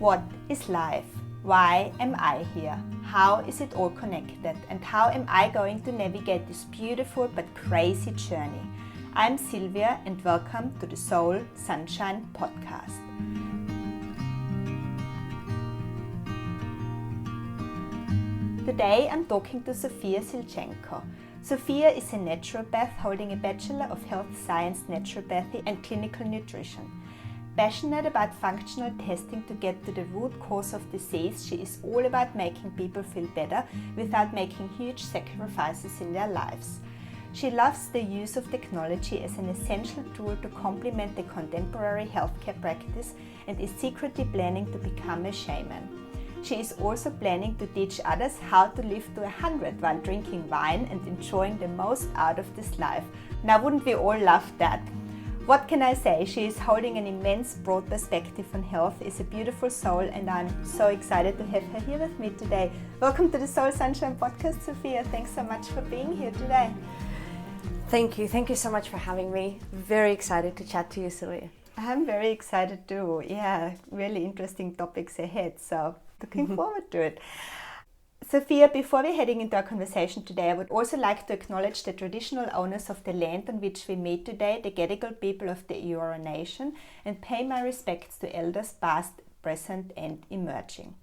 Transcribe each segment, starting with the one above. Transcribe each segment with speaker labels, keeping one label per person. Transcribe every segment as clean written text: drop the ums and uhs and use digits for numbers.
Speaker 1: What is life? Why am I here? How is it all connected? And how am I going to navigate this beautiful but crazy journey? I'm Sylvia and welcome to the Soul Sunshine podcast. Today I'm talking to Sofia Silchenko. Sofia is a naturopath holding a Bachelor of Health Science Naturopathy and Clinical Nutrition. Passionate about functional testing to get to the root cause of disease, she is all about making people feel better without making huge sacrifices in their lives. She loves the use of technology as an essential tool to complement the contemporary healthcare practice and is secretly planning to become a shaman. She is also planning to teach others how to live to 100 while drinking wine and enjoying the most out of this life. Now, wouldn't we all love that? What can I say? She is holding an immense broad perspective on health, is a beautiful soul, and I'm so excited to have her here with me today. Welcome to the Soul Sunshine podcast, Sofia. Thanks so much for being here today.
Speaker 2: Thank you so much for having me. Very excited to chat to you, Sylvia.
Speaker 1: I'm very excited too. Yeah, really interesting topics ahead, so looking forward to it. Sofia, before we're heading into our conversation today, I would also like to acknowledge the traditional owners of the land on which we meet today, the Gadigal people of the Eora Nation, and pay my respects to elders past, present and emerging.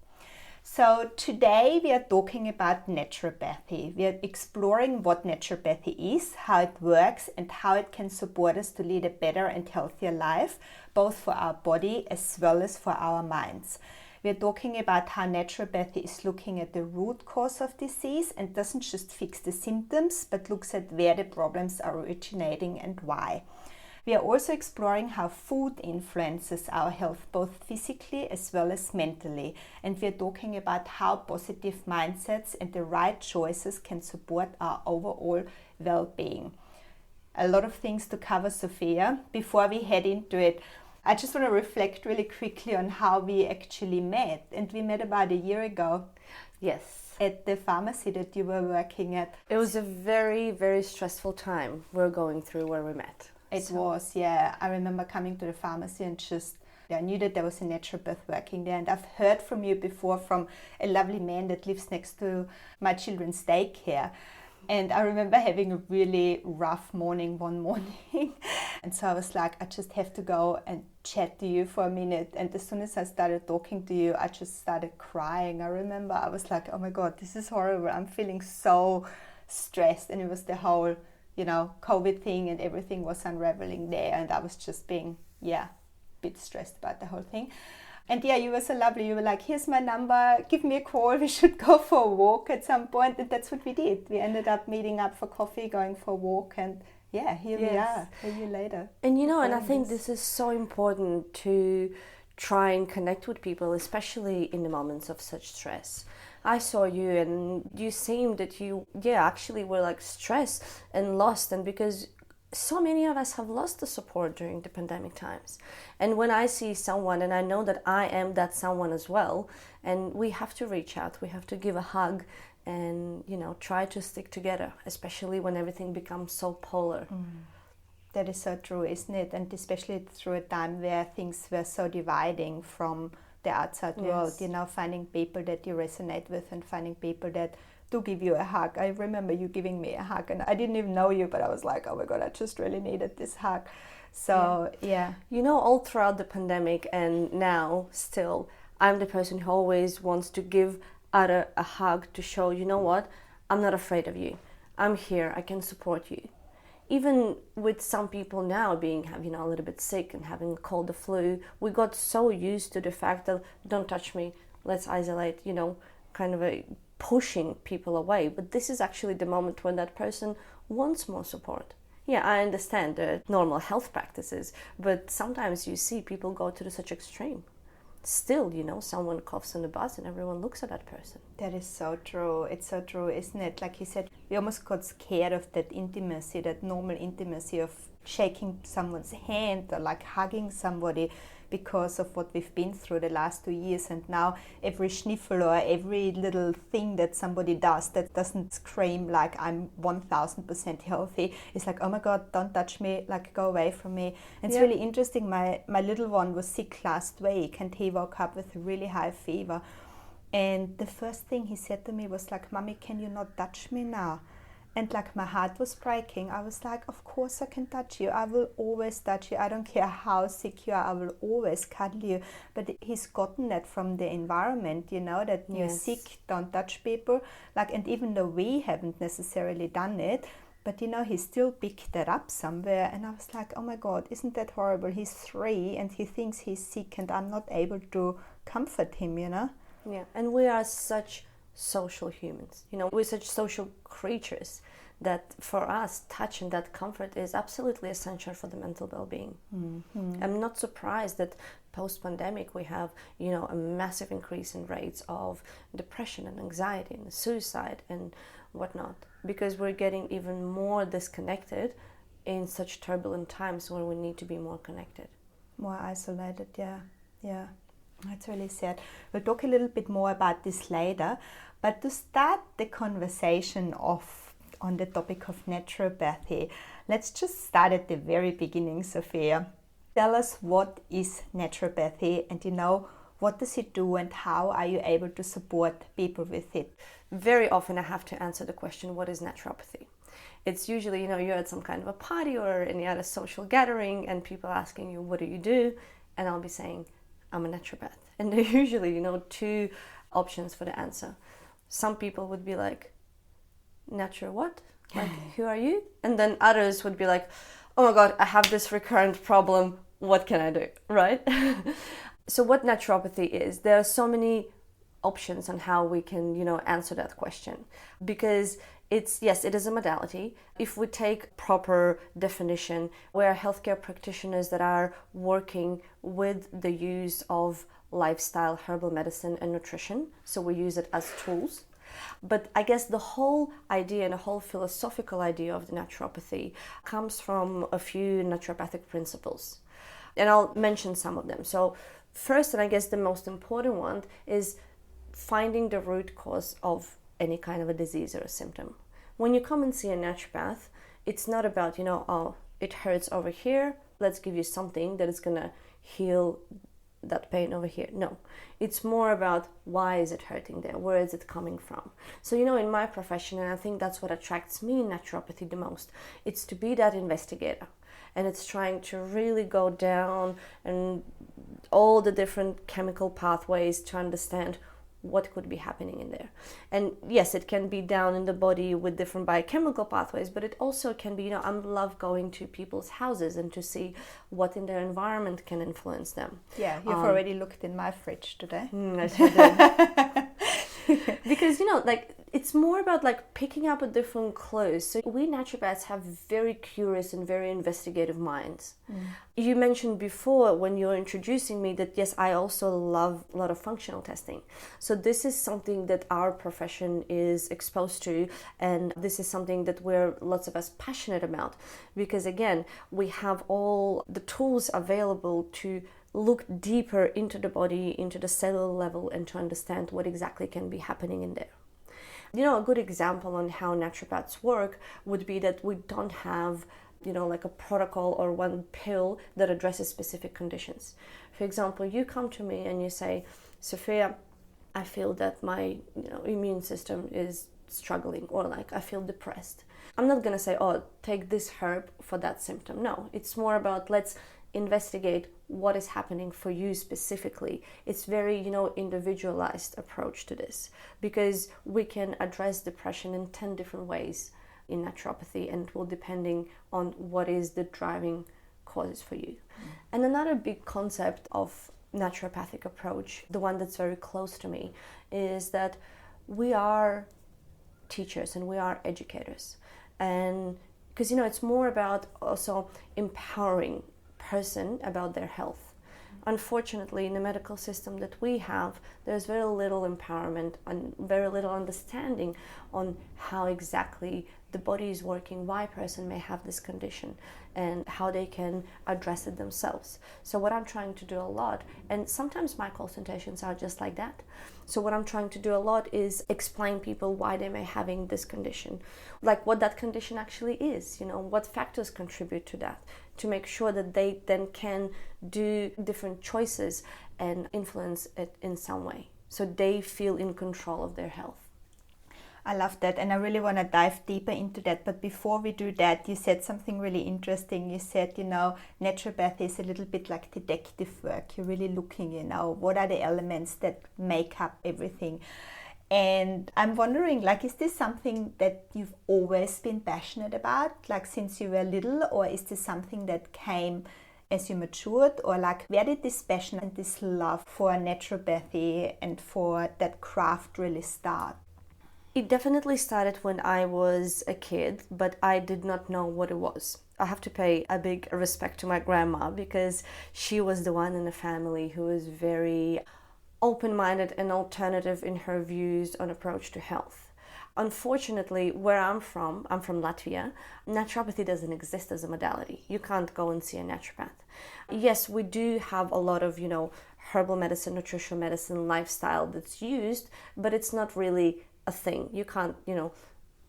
Speaker 1: So today we are talking about naturopathy. We are exploring what naturopathy is, how it works and how it can support us to lead a better and healthier life, both for our body as well as for our minds. We're talking about how naturopathy is looking at the root cause of disease and doesn't just fix the symptoms, but looks at where the problems are originating and why. We are also exploring how food influences our health, both physically as well as mentally. And we're talking about how positive mindsets and the right choices can support our overall well-being. A lot of things to cover, Sofia. Before we head into it, I just want to reflect really quickly on how we actually met. And we met about a year ago.
Speaker 2: Yes.
Speaker 1: At the pharmacy that you were working at.
Speaker 2: It was a very, very stressful time we're going through where we met.
Speaker 1: It was, yeah. I remember coming to the pharmacy and I knew that there was a naturopath working there. And I've heard from you before from a lovely man that lives next to my children's daycare. And I remember having a really rough morning one morning. And so I was like, I just have to go and chat to you for a minute. And as soon as I started talking to you, I just started crying. I remember I was like, oh my God, this is horrible. I'm feeling so stressed. And it was the whole, COVID thing and everything was unraveling there. And I was just being, a bit stressed about the whole thing. And you were so lovely. You were like, here's my number, give me a call. We should go for a walk at some point. And that's what we did. We ended up meeting up for coffee, going for a walk. And here we are, a year later.
Speaker 2: And and I think this is so important to try and connect with people, especially in the moments of such stress. I saw you and you seemed that you, actually were like stressed and lost. And because so many of us have lost the support during the pandemic times. And when I see someone, and I know that I am that someone as well, and we have to reach out, we have to give a hug and, try to stick together, especially when everything becomes so polar.
Speaker 1: That is so true, isn't it? And especially through a time where things were so dividing from the outside world, finding people that you resonate with and finding people that to give you a hug. I remember you giving me a hug and I didn't even know you, but I was like, oh my God, I just really needed this hug. So,
Speaker 2: all throughout the pandemic and now still, I'm the person who always wants to give other a hug to show, what, I'm not afraid of you. I'm here, I can support you. Even with some people now being, a little bit sick and having a cold, the flu, we got so used to the fact that don't touch me, let's isolate, kind of pushing people away. But this is actually the moment when that person wants more support. Yeah, I understand the normal health practices, but sometimes you see people go to such extreme. Still, someone coughs on the bus and everyone looks at that person.
Speaker 1: That is so true. It's so true, isn't it? Like you said, we almost got scared of that intimacy, that normal intimacy of shaking someone's hand or like hugging somebody because of what we've been through the last 2 years. And now every sniffle or every little thing that somebody does that doesn't scream like I'm 1000% healthy is like, oh my God, don't touch me, like go away from me. And it's really interesting. My little one was sick last week and he woke up with a really high fever. And the first thing he said to me was like, Mommy, can you not touch me now? And like my heart was breaking. I was like, of course I can touch you. I will always touch you. I don't care how sick you are. I will always cuddle you. But he's gotten that from the environment, you know, that you're sick, don't touch people. Like, and even though we haven't necessarily done it, but you know, he still picked that up somewhere. And I was like, oh my God, isn't that horrible? He's 3 and he thinks he's sick and I'm not able to comfort him, you know?
Speaker 2: Yeah, and we are such social humans, you know, we're such social creatures that for us touch and that comfort is absolutely essential for the mental well-being. I'm not surprised that post-pandemic we have, you know, a massive increase in rates of depression and anxiety and suicide and whatnot, because we're getting even more disconnected in such turbulent times where we need to be more connected,
Speaker 1: more isolated. Yeah, that's really sad. We'll talk a little bit more about this later. But to start the conversation off on the topic of naturopathy, let's just start at the very beginning, Sofia. Tell us, what is naturopathy, and you know, what does it do and how are you able to support people with it?
Speaker 2: Very often I have to answer the question, what is naturopathy? It's usually, you know, you're at some kind of a party or any other social gathering and people asking you, what do you do? And I'll be saying, I'm a naturopath. And there are usually, you know, 2 options for the answer. Some people would be like, Naturo what? Like, who are you? And then others would be like, oh my God, I have this recurrent problem. What can I do? Right? So what naturopathy is, there are so many options on how we can, you know, answer that question. Because it's, yes, it is a modality. If we take proper definition, we are healthcare practitioners that are working with the use of lifestyle, herbal medicine and nutrition. So we use it as tools. But I guess the whole idea and the whole philosophical idea of the naturopathy comes from a few naturopathic principles. And I'll mention some of them. So first, and I guess the most important one, is finding the root cause of any kind of a disease or a symptom. When you come and see a naturopath, it's not about, you know, oh, it hurts over here, let's give you something that is going to heal that pain over here. No, it's more about why is it hurting there, where is it coming from. So, you know, in my profession, and I think that's what attracts me in naturopathy the most, it's to be that investigator, and it's trying to really go down and all the different chemical pathways to understand what could be happening in there. And yes, it can be down in the body with different biochemical pathways, but it also can be, you know, I love going to people's houses and to see what in their environment can influence them.
Speaker 1: Yeah, you've already looked in my fridge today.
Speaker 2: I sure did. Because, you know, like, it's more about like picking up a different clues. So we naturopaths have very curious and very investigative minds. You mentioned before when you were introducing me that yes, I also love a lot of functional testing. So this is something that our profession is exposed to, and this is something that we're lots of us passionate about, because again, we have all the tools available to look deeper into the body, into the cellular level, and to understand what exactly can be happening in there. You know, a good example on how naturopaths work would be that we don't have, you know, like a protocol or one pill that addresses specific conditions. For example, you come to me and you say, Sofia, I feel that my, you know, immune system is struggling, or like I feel depressed. I'm not going to say, oh, take this herb for that symptom. No, it's more about let's investigate what is happening for you specifically. It's very, you know, individualized approach to this, because we can address depression in 10 different ways in naturopathy, and it will depending on what is the driving causes for you. And another big concept of naturopathic approach, the one that's very close to me, is that we are teachers and we are educators. And because, you know, it's more about also empowering person about their health. Unfortunately, in the medical system that we have, there's very little empowerment and very little understanding on how exactly the body is working, why a person may have this condition, and how they can address it themselves. So what I'm trying to do a lot, and sometimes my consultations are just like that. So what I'm trying to do a lot is explain people why they may having this condition, like what that condition actually is, what factors contribute to that, to make sure that they then can do different choices and influence it in some way, so they feel in control of their health.
Speaker 1: I love that, and I really want to dive deeper into that. But before we do that, you said something really interesting. You said, naturopathy is a little bit like detective work. You're really looking, what are the elements that make up everything. And I'm wondering, is this something that you've always been passionate about, since you were little, or is this something that came as you matured, or where did this passion and this love for naturopathy and for that craft really start?
Speaker 2: It definitely started when I was a kid, but I did not know what it was. I have to pay a big respect to my grandma, because she was the one in the family who was very open-minded and alternative in her views on approach to health. Unfortunately, where I'm from Latvia, naturopathy doesn't exist as a modality. You can't go and see a naturopath. Yes, we do have a lot of, herbal medicine, nutritional medicine, lifestyle that's used, but it's not really a thing. You can't,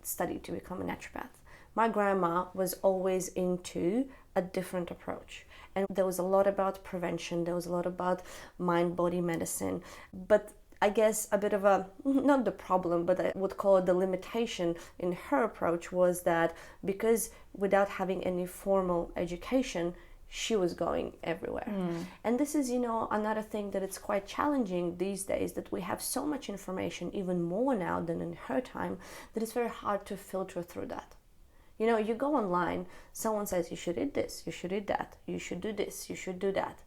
Speaker 2: study to become a naturopath. My grandma was always into a different approach. And there was a lot about prevention, there was a lot about mind-body medicine. But I guess a bit of not the problem, but I would call it the limitation in her approach was that because without having any formal education, she was going everywhere. And this is, another thing that it's quite challenging these days, that we have so much information, even more now than in her time, that it's very hard to filter through that. You go online, someone says you should eat this, you should eat that, you should do this, you should do that.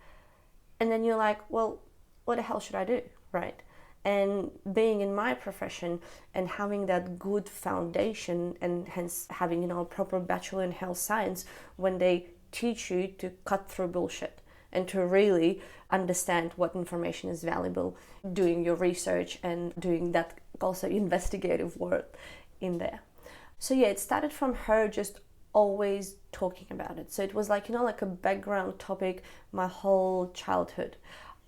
Speaker 2: And then you're like, well, what the hell should I do, right? And being in my profession and having that good foundation, and hence having, a proper bachelor in health science, when they teach you to cut through bullshit and to really understand what information is valuable, doing your research and doing that also investigative work in there. So yeah, it started from her just always talking about it. So it was like a background topic my whole childhood,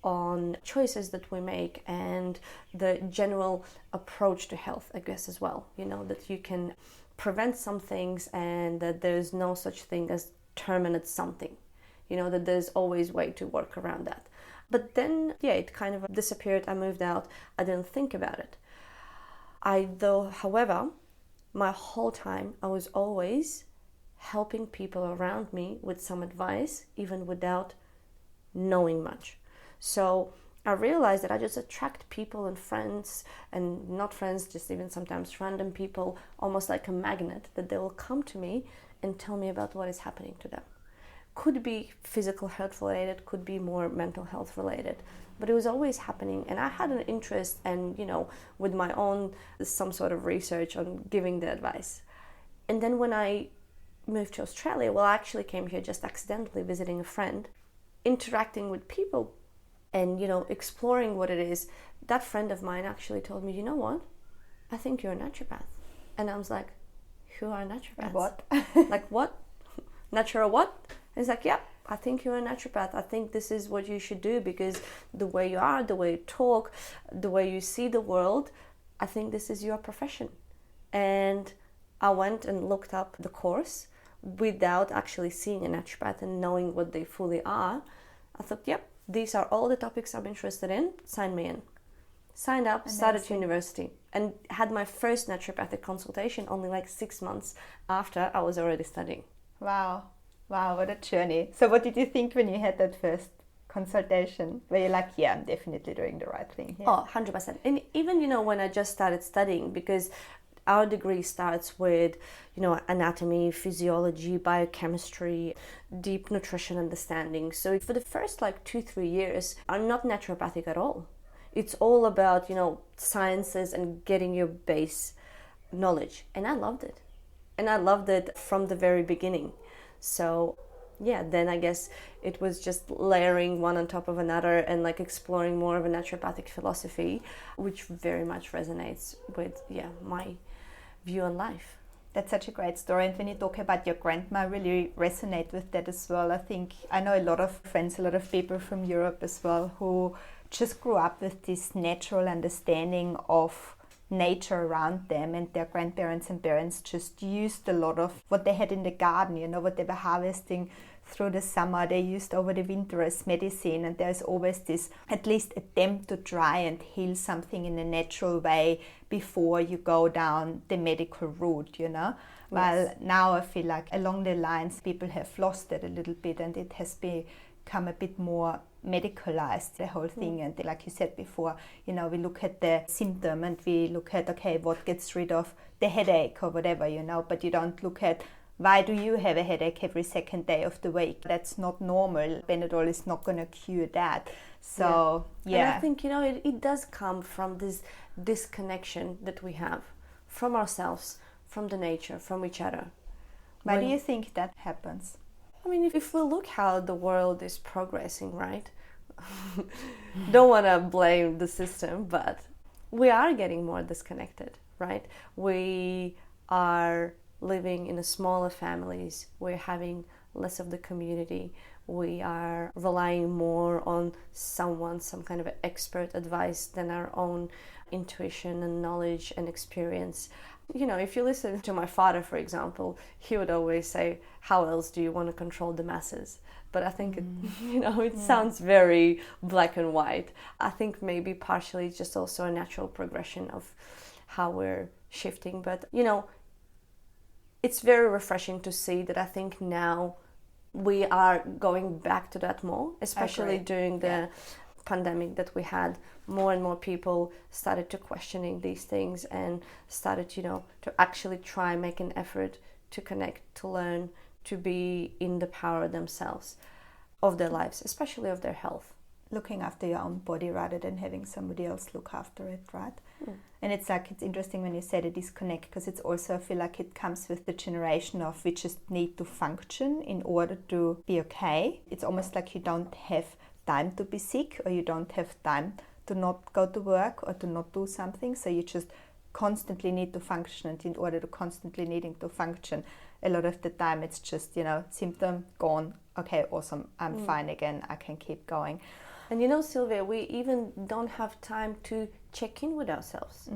Speaker 2: on choices that we make and the general approach to health, I guess, as well. That you can prevent some things and that there's no such thing as terminate something, that there's always way to work around that. But then, it kind of disappeared. I moved out. I didn't think about it. However, my whole time I was always helping people around me with some advice, even without knowing much. So I realized that I just attract people and friends, and not friends, just even sometimes random people, almost like a magnet, that they will come to me and tell me about what is happening to them. Could be physical health related, could be more mental health related, but it was always happening. And I had an interest and, with my own, some sort of research on giving the advice. And then when I moved to Australia, I actually came here just accidentally visiting a friend, interacting with people and, exploring what it is. That friend of mine actually told me, what? I think you're a naturopath. And I was like, who are naturopaths?
Speaker 1: What?
Speaker 2: Like what? Natural what? And he's like, yeah, I think you're a naturopath. I think this is what you should do, because the way you are, the way you talk, the way you see the world, I think this is your profession. And I went and looked up the course without actually seeing a naturopath and knowing what they fully are. I thought, yep, these are all the topics I'm interested in. Sign me in. Signed up, started university, and had my first naturopathic consultation only 6 months after I was already studying.
Speaker 1: Wow, what a journey. So what did you think when you had that first consultation? Were you like, yeah, I'm definitely doing the right thing here?
Speaker 2: Oh, 100%. And even, when I just started studying, because our degree starts with, anatomy, physiology, biochemistry, deep nutrition understanding. So for the first 2-3 years, I'm not naturopathic at all. It's all about, sciences and getting your base knowledge. And I loved it. And I loved it from the very beginning. So yeah, then I guess it was just layering one on top of another and exploring more of a naturopathic philosophy, which very much resonates with, my view on life.
Speaker 1: That's such a great story. And when you talk about your grandma, I really resonate with that as well. I know a lot of friends, a lot of people from Europe as well, who just grew up with this natural understanding of nature around them, and their grandparents and parents just used a lot of what they had in the garden, what they were harvesting through the summer, they used over the winter as medicine, and there's always this at least attempt to try and heal something in a natural way before you go down the medical route, While now I feel like along the lines people have lost it a little bit, and it has become a bit more medicalized, the whole thing. And like you said before, we look at the symptom and we look at, okay, what gets rid of the headache or whatever, but you don't look at, why do you have a headache every second day of the week? That's not normal. Benadryl is not going to cure that. So, yeah.
Speaker 2: And I think, it does come from this disconnection that we have from ourselves, from the nature, from each other.
Speaker 1: Why do you think that happens?
Speaker 2: I mean, if we look how the world is progressing, right? Don't want to blame the system, but we are getting more disconnected, right? We are living in smaller families. We're having less of the community. We are relying more on some kind of expert advice than our own intuition and knowledge and experience. If you listen to my father, for example, he would always say, how else do you want to control the masses? But I think, it sounds very black and white. I think maybe partially it's just also a natural progression of how we're shifting. But, it's very refreshing to see that I think now we are going back to that more, especially during the pandemic that we had. More and more people started to questioning these things and started, to actually try make an effort to connect, to learn, to be in the power themselves of their lives, especially of their health.
Speaker 1: Looking after your own body rather than having somebody else look after it, right? And it's interesting when you say the disconnect, because it's also, I feel like it comes with the generation of we just need to function in order to be okay. It's almost like you don't have time to be sick, or you don't have time to not go to work or to not do something. So you just constantly need to function, and in order to constantly needing to function, a lot of the time it's just, symptom gone, okay, awesome, I'm fine again, I can keep going.
Speaker 2: And Sylvia, we even don't have time to check in with ourselves.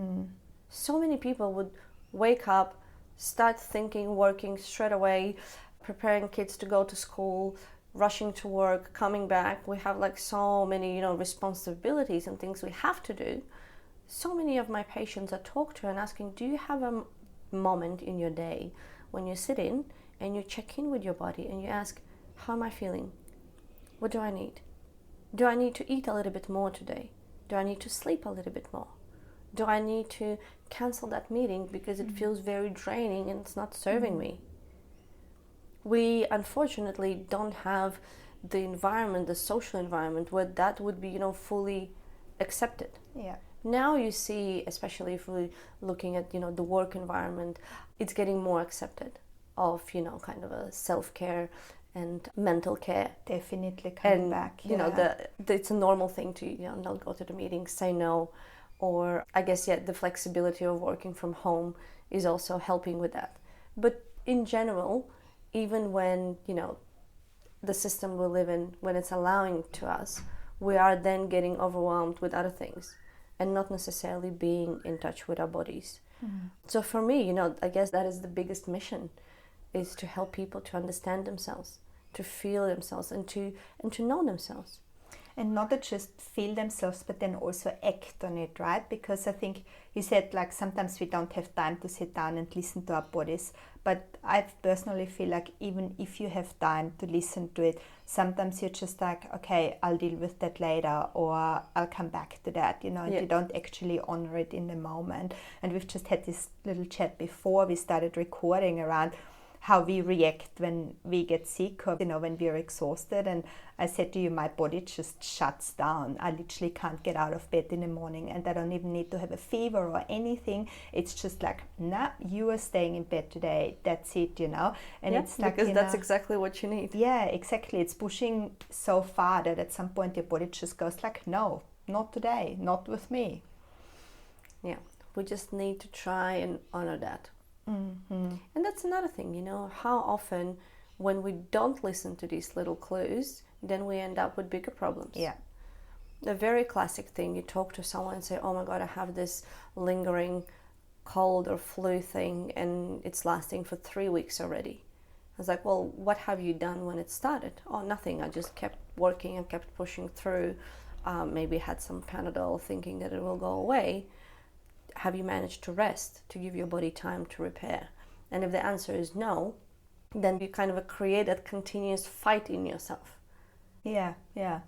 Speaker 2: So many people would wake up, start thinking, working straight away, preparing kids to go to school, rushing to work, coming back. We have so many, responsibilities and things we have to do. So many of my patients I talk to and asking, do you have a moment in your day when you sit in and you check in with your body and you ask, how am I feeling? What do I need? Do I need to eat a little bit more today? Do I need to sleep a little bit more? Do I need to cancel that meeting because it feels very draining and it's not serving me? We unfortunately don't have the environment, the social environment where that would be, fully accepted.
Speaker 1: Yeah.
Speaker 2: Now you see, especially if we're looking at, the work environment, it's getting more accepted of, kind of a self-care and mental care.
Speaker 1: Definitely coming back.
Speaker 2: It's a normal thing to, not go to the meetings, say no. Or I guess, the flexibility of working from home is also helping with that. But in general, even when, the system we live in, when it's allowing to us, we are then getting overwhelmed with other things and not necessarily being in touch with our bodies. So for me, I guess that is the biggest mission, is to help people to understand themselves, to feel themselves, and to know themselves.
Speaker 1: And not to just feel themselves, but then also act on it, right? Because I think you said sometimes we don't have time to sit down and listen to our bodies. But I personally feel like even if you have time to listen to it, sometimes you're just okay, I'll deal with that later, or I'll come back to that, and you don't actually honor it in the moment. And we've just had this little chat before we started recording around how we react when we get sick, or when we're exhausted. And I said to you, my body just shuts down. I literally can't get out of bed in the morning, and I don't even need to have a fever or anything. It's just nah, you are staying in bed today, that's it, and it's
Speaker 2: because that's exactly what you need.
Speaker 1: Yeah, exactly. It's pushing so far that at some point your body just goes no, not today, not with me.
Speaker 2: We just need to try and honor that. And that's another thing, you know, how often when we don't listen to these little clues, then we end up with bigger problems.
Speaker 1: Yeah.
Speaker 2: A very classic thing, you talk to someone and say, oh my God, I have this lingering cold or flu thing and it's lasting for 3 weeks already. I was like, well, what have you done when it started? Oh, nothing. I just kept working and kept pushing through. Maybe had some Panadol thinking that it will go away. Have you managed to rest, to give your body time to repair? And if the answer is no, then you kind of create that continuous fight in yourself.
Speaker 1: Yeah, yeah.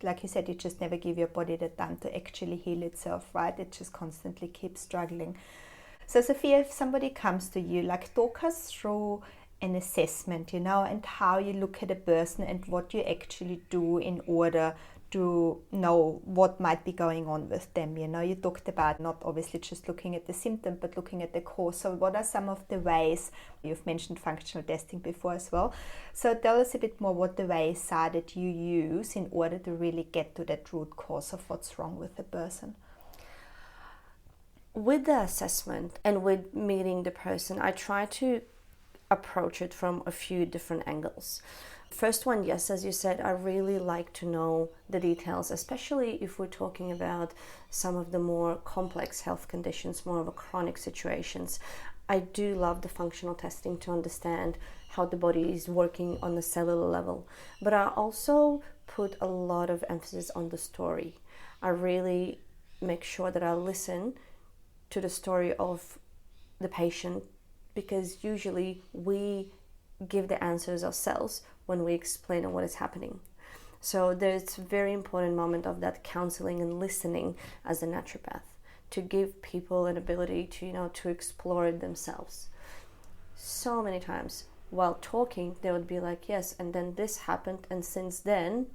Speaker 1: Like you said, you just never give your body the time to actually heal itself, right? It just constantly keeps struggling. So Sofia, if somebody comes to you, like talk us through an assessment, you know, and how you look at a person and what you actually do in order to know what might be going on with them. You know, you talked about not obviously just looking at the symptom, but looking at the cause. So what are some of the ways, you've mentioned functional testing before as well. So tell us a bit more what the ways are that you use in order to really get to that root cause of what's wrong with the person.
Speaker 2: With the assessment and with meeting the person, I try to approach it from a few different angles. First one, yes, as you said, I really like to know the details, especially if we're talking about some of the more complex health conditions, more of a chronic situations. I do love the functional testing to understand how the body is working on the cellular level, but I also put a lot of emphasis on the story. I really make sure that I listen to the story of the patient, because usually we give the answers ourselves when we explain on what is happening. So there's a very important moment of that counseling and listening as a naturopath, to give people an ability to, you know, to explore it themselves. So many times while talking, they would be like, yes, and then this happened, and since then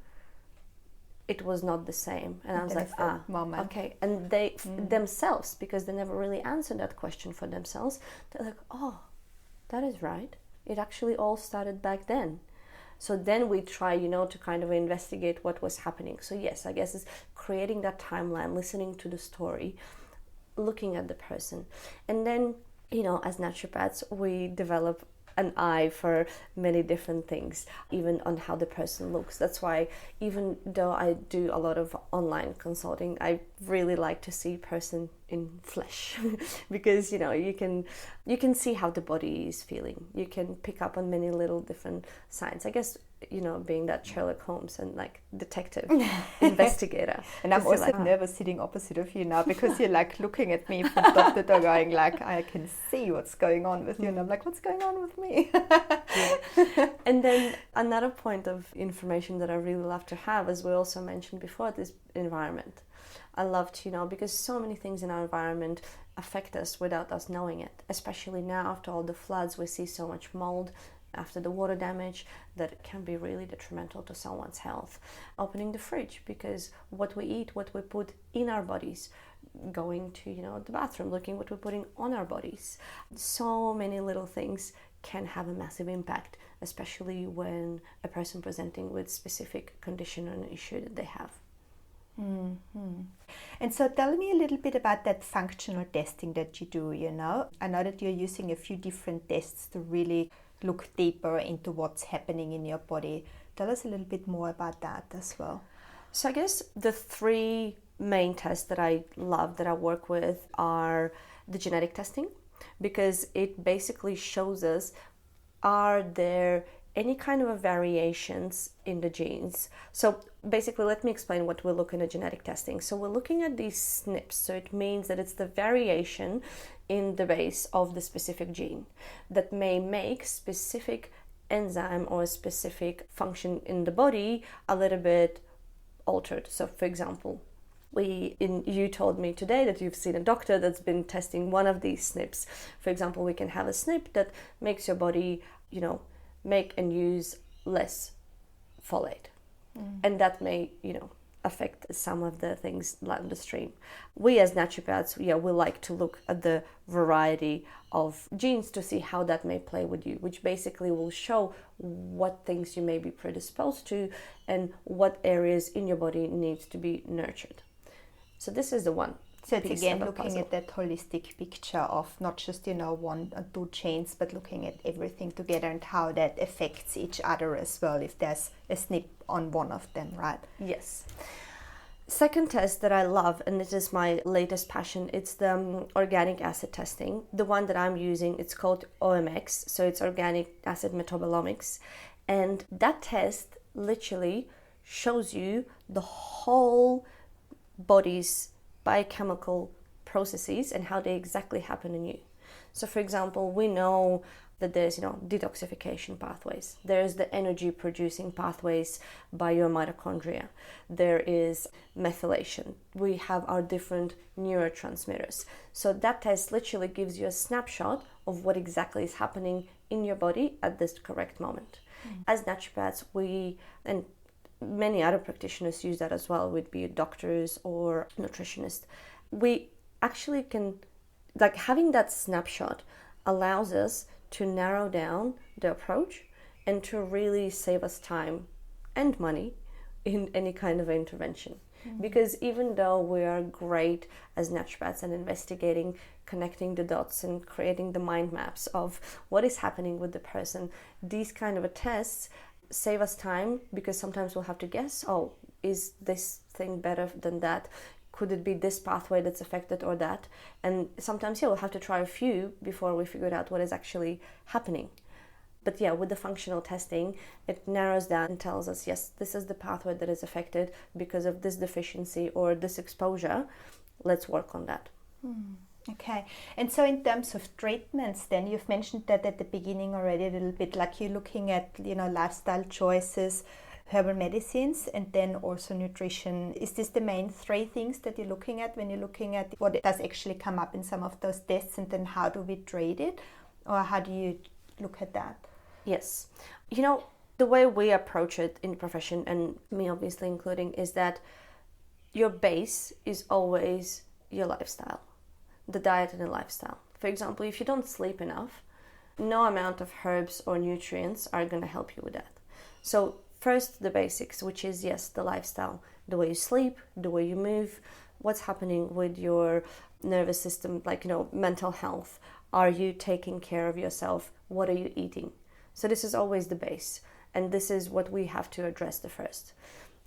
Speaker 2: it was not the same. And I was like,
Speaker 1: moment.
Speaker 2: Okay. And they themselves, because they never really answered that question for themselves, they're like, oh, that is right. It actually all started back then. So then we try, you know, to kind of investigate what was happening. So yes, I guess it's creating that timeline, listening to the story, looking at the person. And then, you know, as naturopaths, we develop an eye for many different things, even on how the person looks. That's why even though I do a lot of online consulting, I really like to see person in flesh because, you know, you can see how the body is feeling. You can pick up on many little different signs. I guess, you know, being that Sherlock Holmes and like detective investigator.
Speaker 1: And I'm also nervous sitting opposite of you now, because you're like looking at me from top to toe going like, I can see what's going on with you, and I'm like, what's going on with me?
Speaker 2: Yeah. And then another point of information that I really love to have, as we also mentioned before, is environment. I love to, you know, because so many things in our environment affect us without us knowing it, especially now after all the floods. We see so much mold after the water damage that can be really detrimental to someone's health. Opening the fridge, because what we eat, what we put in our bodies, going to, you know, the bathroom, looking what we're putting on our bodies. So many little things can have a massive impact, especially when a person presenting with specific condition or an issue that they have.
Speaker 1: Mm-hmm. And so tell me a little bit about that functional testing that you do, you know. I know that you're using a few different tests to really look deeper into what's happening in your body. Tell us a little bit more about that as well.
Speaker 2: So I guess the three main tests that I love, that I work with, are the genetic testing, because it basically shows us, are there any kind of variations in the genes. So basically, let me explain what we're looking at genetic testing. So we're looking at these SNPs. So it means that it's the variation in the base of the specific gene that may make specific enzyme or a specific function in the body a little bit altered. So for example, you told me today that you've seen a doctor that's been testing one of these SNPs. For example, we can have a SNP that makes your body, you know, make and use less folate. And that may, you know, affect some of the things down the stream. We as naturopaths, we like to look at the variety of genes to see how that may play with you, which basically will show what things you may be predisposed to and what areas in your body needs to be nurtured. So this is the one.
Speaker 1: So it's
Speaker 2: piece
Speaker 1: again
Speaker 2: of a
Speaker 1: looking
Speaker 2: puzzle.
Speaker 1: at that holistic picture of not just, one or two chains, but looking at everything together and how that affects each other as well if there's a snip on one of them, right?
Speaker 2: Yes. Second test that I love, and this is my latest passion, it's the organic acid testing. The one that I'm using, it's called OMX, so it's organic acid metabolomics. And that test literally shows you the whole body's biochemical processes and how they exactly happen in you. So for example, we know that there's detoxification pathways, there's the energy producing pathways by your mitochondria, there is methylation, we have our different neurotransmitters. So that test literally gives you a snapshot of what exactly is happening in your body at this correct moment. As naturopaths, we, and many other practitioners use that as well, would be doctors or nutritionists, we actually can, like, having that snapshot allows us to narrow down the approach and to really save us time and money in any kind of intervention. Because even though we are great as naturopaths and investigating, connecting the dots and creating the mind maps of what is happening with the person, these kind of tests save us time, because sometimes we'll have to guess, oh, is this thing better than that? Could it be this pathway that's affected or that? And sometimes, we'll have to try a few before we figure out what is actually happening. But with the functional testing, it narrows down and tells us, yes, this is the pathway that is affected because of this deficiency or this exposure. Let's work on that.
Speaker 1: Okay. And so in terms of treatments, then you've mentioned that at the beginning already a little bit, like you're looking at, lifestyle choices, herbal medicines, and then also nutrition. Is this the main three things that you're looking at when you're looking at what does actually come up in some of those tests, and then how do we treat it? Or how do you look at that?
Speaker 2: Yes. The way we approach it in the profession, and me obviously including, is that your base is always your lifestyle, the diet and the lifestyle. For example, if you don't sleep enough, no amount of herbs or nutrients are going to help you with that. So first, the basics, which is, yes, the lifestyle, the way you sleep, the way you move, what's happening with your nervous system, like, mental health. Are you taking care of yourself? What are you eating? So this is always the base, and this is what we have to address the first.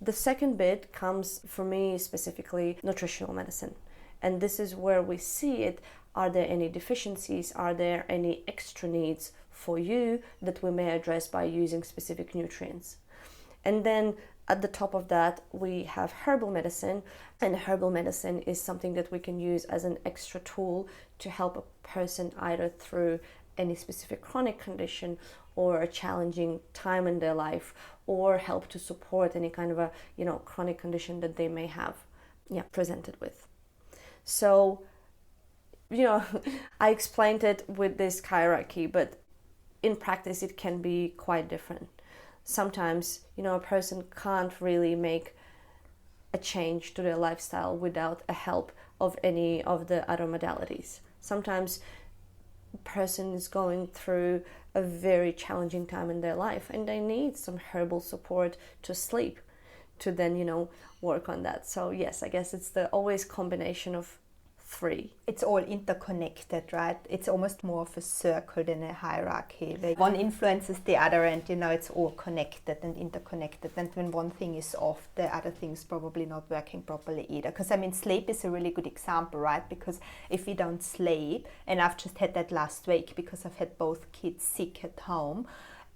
Speaker 2: The second bit comes, for me specifically, nutritional medicine. And this is where we see it. Are there any deficiencies? Are there any extra needs for you that we may address by using specific nutrients? And then at the top of that, we have herbal medicine. And herbal medicine is something that we can use as an extra tool to help a person either through any specific chronic condition or a challenging time in their life, or help to support any kind of a chronic condition that they may have presented with. So I explained it with this hierarchy, but in practice it can be quite different. Sometimes a person can't really make a change to their lifestyle without a help of any of the other modalities. Sometimes a person is going through a very challenging time in their life and they need some herbal support to sleep, to then work on that. So yes, I guess it's the always combination of three.
Speaker 1: It's all interconnected, right? It's almost more of a circle than a hierarchy. Like one influences the other, and it's all connected and interconnected. And when one thing is off, the other thing's probably not working properly either. Because sleep is a really good example, right? Because if we don't sleep, and I've just had that last week because I've had both kids sick at home,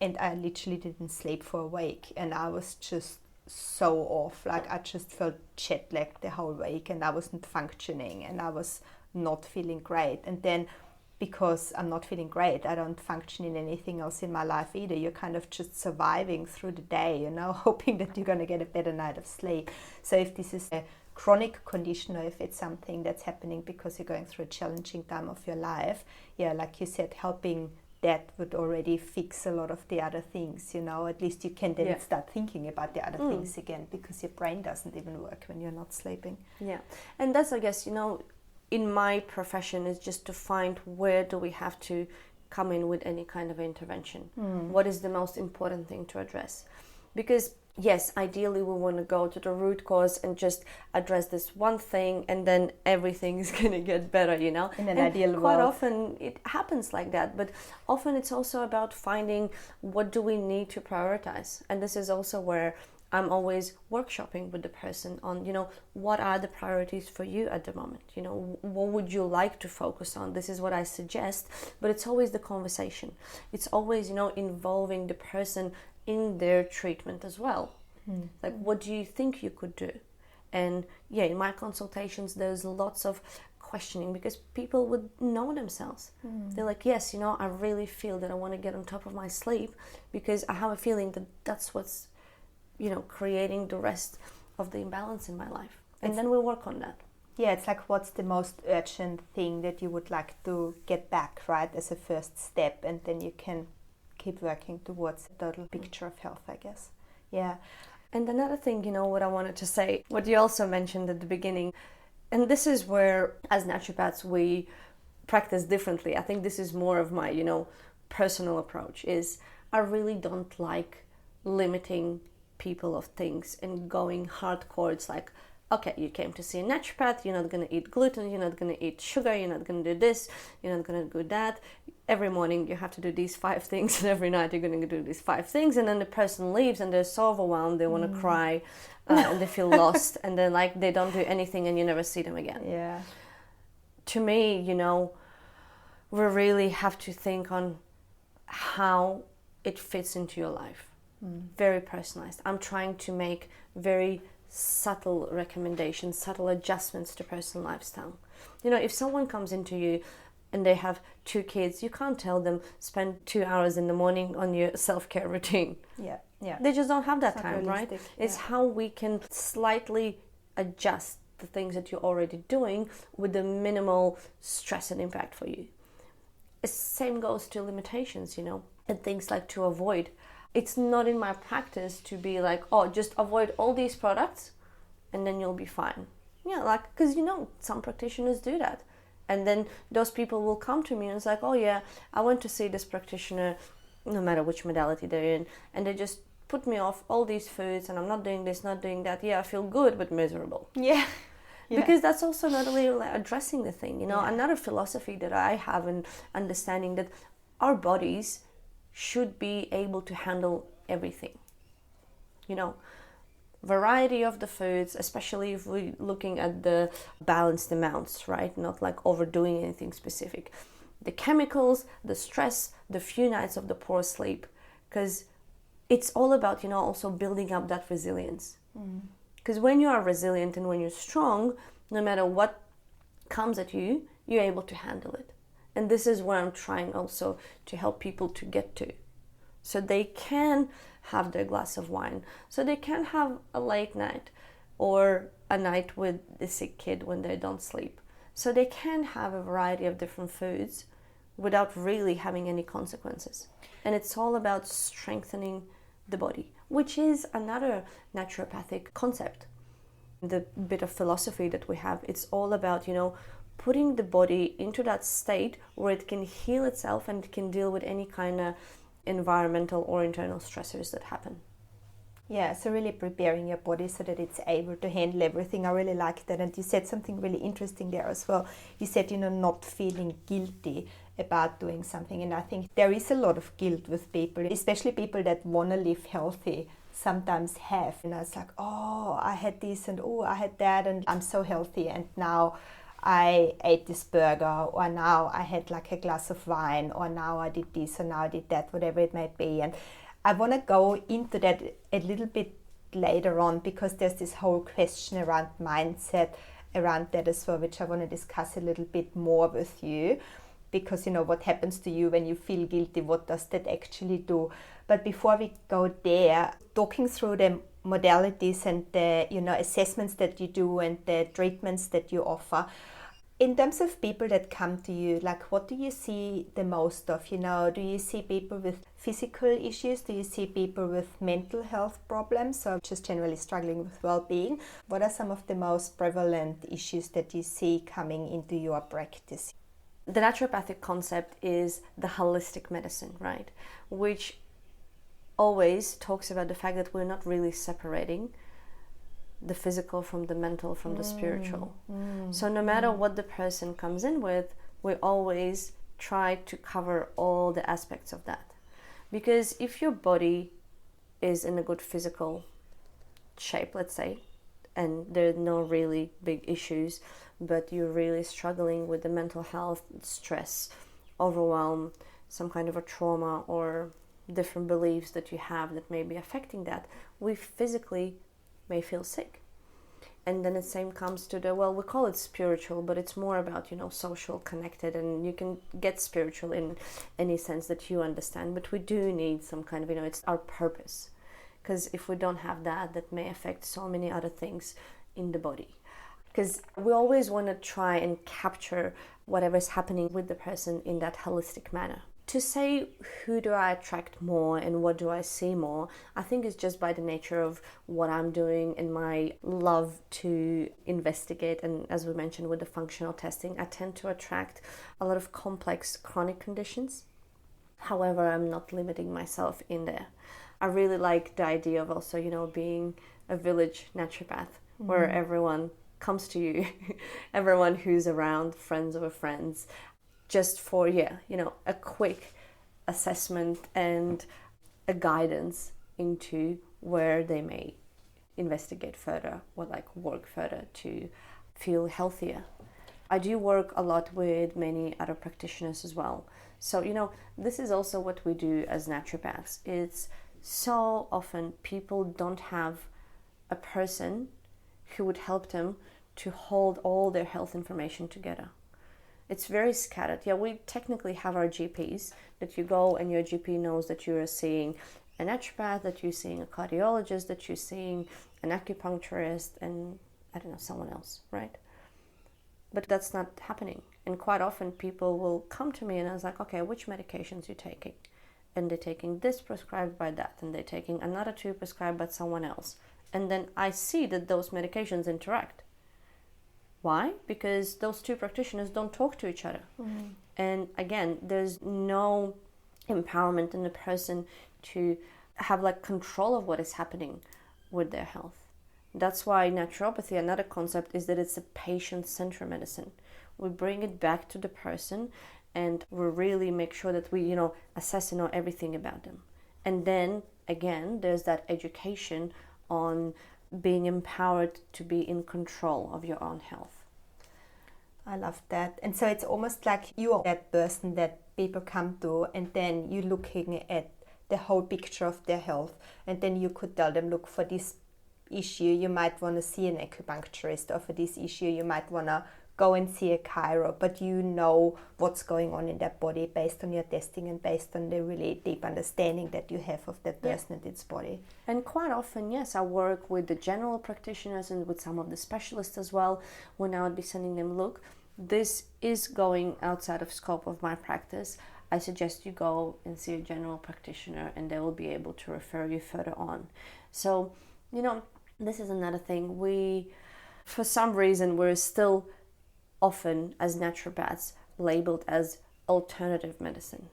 Speaker 1: and I literally didn't sleep for a week, and I was just so off. Like I just felt jet lagged the whole week, and I wasn't functioning, and I was not feeling great. And then because I'm not feeling great, I don't function in anything else in my life either. You're kind of just surviving through the day, hoping that you're going to get a better night of sleep. So if this is a chronic condition, or if it's something that's happening because you're going through a challenging time of your life, like you said, helping that would already fix a lot of the other things, at least you can then start thinking about the other things again, because your brain doesn't even work when you're not sleeping. Yeah.
Speaker 2: And that's, I guess, in my profession, is just to find where do we have to come in with any kind of intervention. What is the most important thing to address? Because yes, ideally we want to go to the root cause and just address this one thing, and then everything is going to get better, you know.
Speaker 1: In an
Speaker 2: and
Speaker 1: ideal
Speaker 2: quite
Speaker 1: world.
Speaker 2: often it happens like that, but often it's also about finding what do we need to prioritize. And this is also where I'm always workshopping with the person on, you know, what are the priorities for you at the moment? You know, what would you like to focus on? This is what I suggest, but it's always the conversation. It's always, you know, involving the person in their treatment as well. Like, what do you think you could do? And yeah, in my consultations, there's lots of questioning because people would know themselves. They're like, yes, you know, I really feel that I want to get on top of my sleep because I have a feeling that that's what's, you know, creating the rest of the imbalance in my life. And then we work on that.
Speaker 1: Yeah, it's like, what's the most urgent thing that you would like to get back, right, as a first step, and then you can keep working towards the total picture of health, I guess. Yeah.
Speaker 2: And another thing, you know, what I wanted to say, what you also mentioned at the beginning, and this is where, as naturopaths, we practice differently. I think this is more of my, you know, personal approach, is I really don't like limiting people of things and going hardcore. It's like, okay, you came to see a naturopath, you're not going to eat gluten, you're not going to eat sugar, you're not going to do this, you're not going to do that. Every morning you have to do these 5 things, and every night you're going to do these 5 things, and then the person leaves and they're so overwhelmed, they want to cry, and they feel lost, and then like they don't do anything and you never see them again.
Speaker 1: Yeah.
Speaker 2: To me, you know, we really have to think on how it fits into your life. Very personalized. I'm trying to make very subtle recommendations, subtle adjustments to personal lifestyle. You know, if someone comes into you and they have 2 kids, you can't tell them spend 2 hours in the morning on your self-care routine.
Speaker 1: Yeah.
Speaker 2: They just don't have that
Speaker 1: It's not
Speaker 2: time, right?
Speaker 1: realistic,
Speaker 2: It's how we can slightly adjust the things that you're already doing with the minimal stress and impact for you. The same goes to limitations, you know, and things like to avoid. It's not in my practice to be like, oh, just avoid all these products and then you'll be fine. Yeah, like, because, you know, some practitioners do that. And then those people will come to me and it's like, oh yeah, I went to see this practitioner, no matter which modality they're in, and they just put me off all these foods and I'm not doing this, not doing that. Yeah, I feel good, but miserable.
Speaker 1: Yeah.
Speaker 2: Because that's also not really addressing the thing, you know.
Speaker 1: Yeah.
Speaker 2: Another philosophy that I have in understanding that our bodies should be able to handle everything. You know, variety of the foods, especially if we're looking at the balanced amounts, right? Not like overdoing anything specific. The chemicals, the stress, the few nights of the poor sleep, because it's all about, you know, also building up that resilience. Because when you are resilient and when you're strong, no matter what comes at you, you're able to handle it. And this is where I'm trying also to help people to get to. So they can have their glass of wine. So they can have a late night or a night with the sick kid when they don't sleep. So they can have a variety of different foods without really having any consequences. And it's all about strengthening the body, which is another naturopathic concept. The bit of philosophy that we have, it's all about, you know, putting the body into that state where it can heal itself and it can deal with any kind of environmental or internal stressors that happen.
Speaker 1: Yeah, so really preparing your body so that it's able to handle everything. I really like that. And you said something really interesting there as well. You said, you know, not feeling guilty about doing something. And I think there is a lot of guilt with people, especially people that want to live healthy, sometimes have. You know, it's like, oh, I had this and oh, I had that and I'm so healthy and now I ate this burger, or now I had like a glass of wine, or now I did this, or now I did that, whatever it might be. And I want to go into that a little bit later on, because there's this whole question around mindset around that as well, which I want to discuss a little bit more with you, because, you know, what happens to you when you feel guilty, what does that actually do? But before we go there, talking through the modalities and the, you know, assessments that you do and the treatments that you offer, in terms of people that come to you, like, what do you see the most of? You know, do you see people with physical issues? Do you see people with mental health problems, or just generally struggling with well-being? What are some of the most prevalent issues that you see coming into your practice?
Speaker 2: The naturopathic concept is the holistic medicine, right? Which always talks about the fact that we're not really separating the physical from the mental from the spiritual. So no matter what the person comes in with, we always try to cover all the aspects of that. Because if your body is in a good physical shape, let's say, and there are no really big issues, but you're really struggling with the mental health, stress, overwhelm, some kind of a trauma or different beliefs that you have that may be affecting that, we physically may feel sick. And then the same comes to the, well, we call it spiritual, but it's more about, social, connected, and you can get spiritual in any sense that you understand, but we do need some kind of, it's our purpose. Because if we don't have that, that may affect so many other things in the body. Because we always want to try and capture whatever's happening with the person in that holistic manner. To say who do I attract more and what do I see more, I think it's just by the nature of what I'm doing and my love to investigate. And as we mentioned with the functional testing, I tend to attract a lot of complex chronic conditions. However, I'm not limiting myself in there. I really like the idea of also, being a village naturopath where everyone comes to you, everyone who's around, friends over friends, just for, a quick assessment and a guidance into where they may investigate further or work further to feel healthier. I do work a lot with many other practitioners as well. So, this is also what we do as naturopaths. It's so often people don't have a person who would help them to hold all their health information together. It's very scattered. Yeah, we technically have our GPs that you go and your GP knows that you are seeing a naturopath, that you're seeing a cardiologist, that you're seeing an acupuncturist, and someone else, right? But that's not happening. And quite often people will come to me and I was like, okay, which medications are you taking? And they're taking this prescribed by that, and they're taking another 2 prescribed by someone else. And then I see that those medications interact. Why? Because those 2 practitioners don't talk to each other. And again, there's no empowerment in the person to have control of what is happening with their health. That's why naturopathy, another concept, is that it's a patient-centered medicine. We bring it back to the person and we really make sure that we, assess and know everything about them. And then, again, there's that education on being empowered to be in control of your own health.
Speaker 1: I love that. And so it's almost like you are that person that people come to, and then you're looking at the whole picture of their health, and then you could tell them, look, for this issue you might want to see an acupuncturist, or for this issue you might want to go and see a chiro, but you know what's going on in their body based on your testing and based on the really deep understanding that you have of that person and its body.
Speaker 2: And quite often, yes, I work with the general practitioners and with some of the specialists as well, when I would be sending them, look, this is going outside of scope of my practice. I suggest you go and see a general practitioner and they will be able to refer you further on. So, this is another thing. For some reason, we're still often as naturopaths labeled as alternative medicine.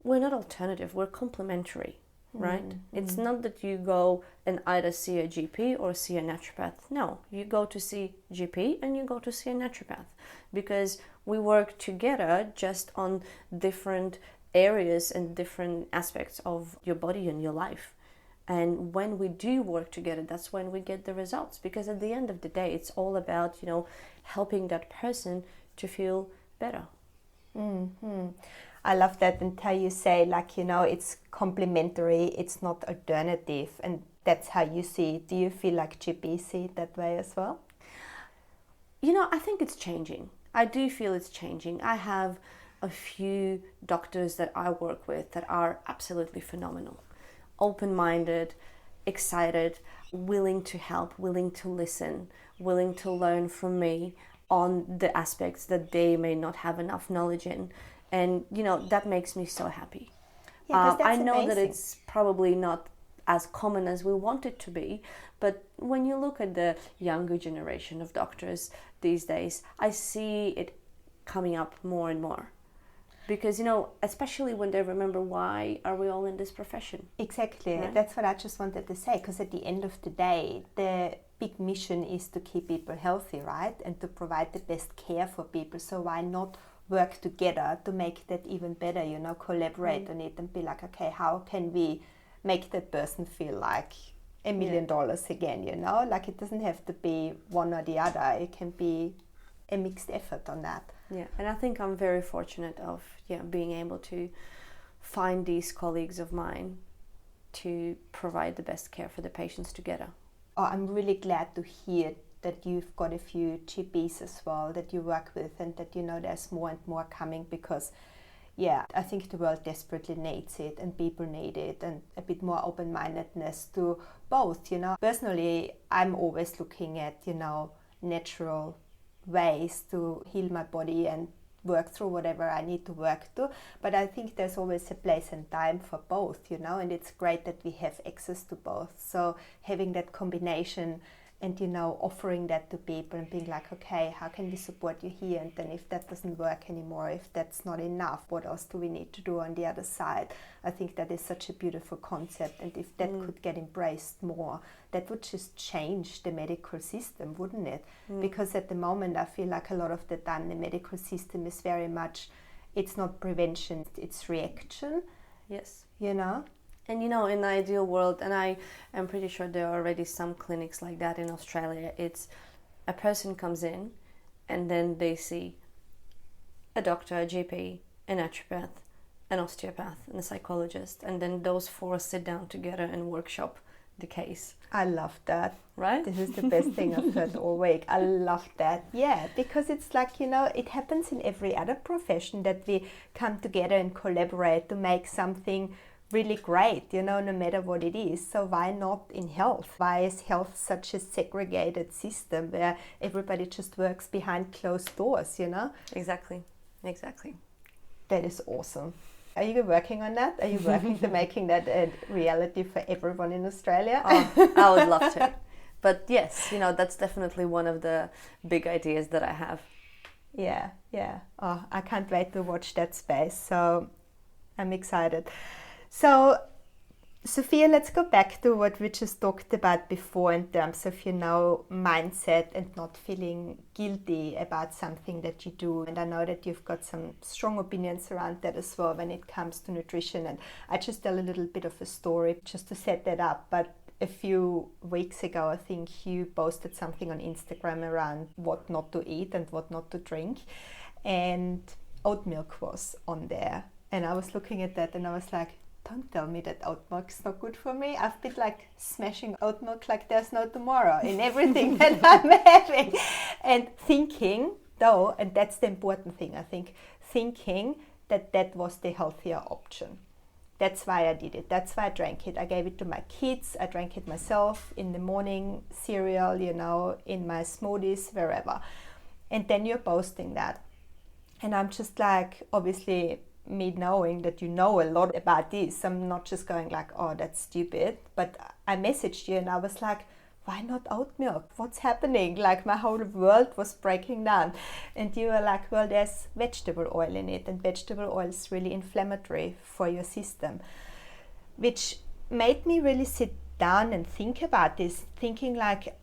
Speaker 2: We're not alternative, we're complementary, right? It's not that you go and either see a GP or see a naturopath. No, you go to see GP and you go to see a naturopath, because we work together just on different areas and different aspects of your body and your life. And when we do work together, that's when we get the results. Because at the end of the day, it's all about, helping that person to feel better.
Speaker 1: I love that. And how you say, it's complementary, it's not alternative. And that's how you see it. Do you feel like GPs see it that way as well?
Speaker 2: I think it's changing. I do feel it's changing. I have a few doctors that I work with that are absolutely phenomenal. Open-minded, excited, willing to help, willing to listen, willing to learn from me on the aspects that they may not have enough knowledge in. And, that makes me so happy.
Speaker 1: Yeah, that's
Speaker 2: I know
Speaker 1: amazing.
Speaker 2: that it's probably not as common as we want it to be, but when you look at the younger generation of doctors these days, I see it coming up more and more. because, you know, especially when they remember why are we all in this profession.
Speaker 1: Exactly.
Speaker 2: Right?
Speaker 1: That's what I just wanted to say, because at the end of the day, the big mission is to keep people healthy, right? And to provide the best care for people. So why not work together to make that even better, you know, collaborate on it and be like, okay, how can we make that person feel like $1 million again, you know? Like, it doesn't have to be one or the other. It can be a mixed effort on that.
Speaker 2: Yeah, and I think I'm very fortunate of being able to find these colleagues of mine to provide the best care for the patients together.
Speaker 1: Oh, I'm really glad to hear that you've got a few GPs as well that you work with, and that, you know, there's more and more coming, because I think the world desperately needs it, and people need it, and a bit more open-mindedness to both, you know. Personally, I'm always looking at, you know, natural ways to heal my body and work through whatever I need to work to, but I think there's always a place and time for both, you know, and it's great that we have access to both. So having that combination and, you know, offering that to people and being like, okay, how can we support you here? And then if that doesn't work anymore, if that's not enough, what else do we need to do on the other side? I think that is such a beautiful concept, and if that could get embraced more, that would just change the medical system, wouldn't it? Because at the moment, I feel like a lot of the time the medical system is very much, it's not prevention, it's reaction.
Speaker 2: Yes.
Speaker 1: You know?
Speaker 2: And, you know, in the ideal world, and I am pretty sure there are already some clinics like that in Australia, it's a person comes in and then they see a doctor, a GP, a naturopath, an osteopath, and a psychologist, and then those four sit down together and workshop the case.
Speaker 1: I love that.
Speaker 2: Right?
Speaker 1: This is the best thing I've heard all week. I love that. Yeah, because it's like, you know, it happens in every other profession that we come together and collaborate to make something really great, you know, no matter what it is. So why not in health? Why is health such a segregated system where everybody just works behind closed doors, you know?
Speaker 2: Exactly.
Speaker 1: That is awesome. Are you working on that? Are you working to making that a reality for everyone in Australia?
Speaker 2: Oh, I would love to. But yes, you know, that's definitely one of the big ideas that I have.
Speaker 1: Yeah. Oh, I can't wait to watch that space. So I'm excited. So, Sofia, let's go back to what we just talked about before in terms of, you know, mindset and not feeling guilty about something that you do. And I know that you've got some strong opinions around that as well when it comes to nutrition. And I just tell a little bit of a story just to set that up. But a few weeks ago, I think you posted something on Instagram around what not to eat and what not to drink. And oat milk was on there. And I was looking at that and I was like, don't tell me that oat milk is not good for me. I've been like smashing oat milk like there's no tomorrow in everything that I'm having. And thinking, though, and that's the important thing, I think, thinking that that was the healthier option. That's why I did it. That's why I drank it. I gave it to my kids. I drank it myself in the morning, cereal, you know, in my smoothies, wherever. And then you're posting that. And I'm just like, obviously, me knowing that you know a lot about this, I'm not just going like, oh, that's stupid. But I messaged you and I was like, why not oat milk? What's happening? Like, my whole world was breaking down. And you were like, well, there's vegetable oil in it, and vegetable oil is really inflammatory for your system, which made me really sit down and think about this, thinking like,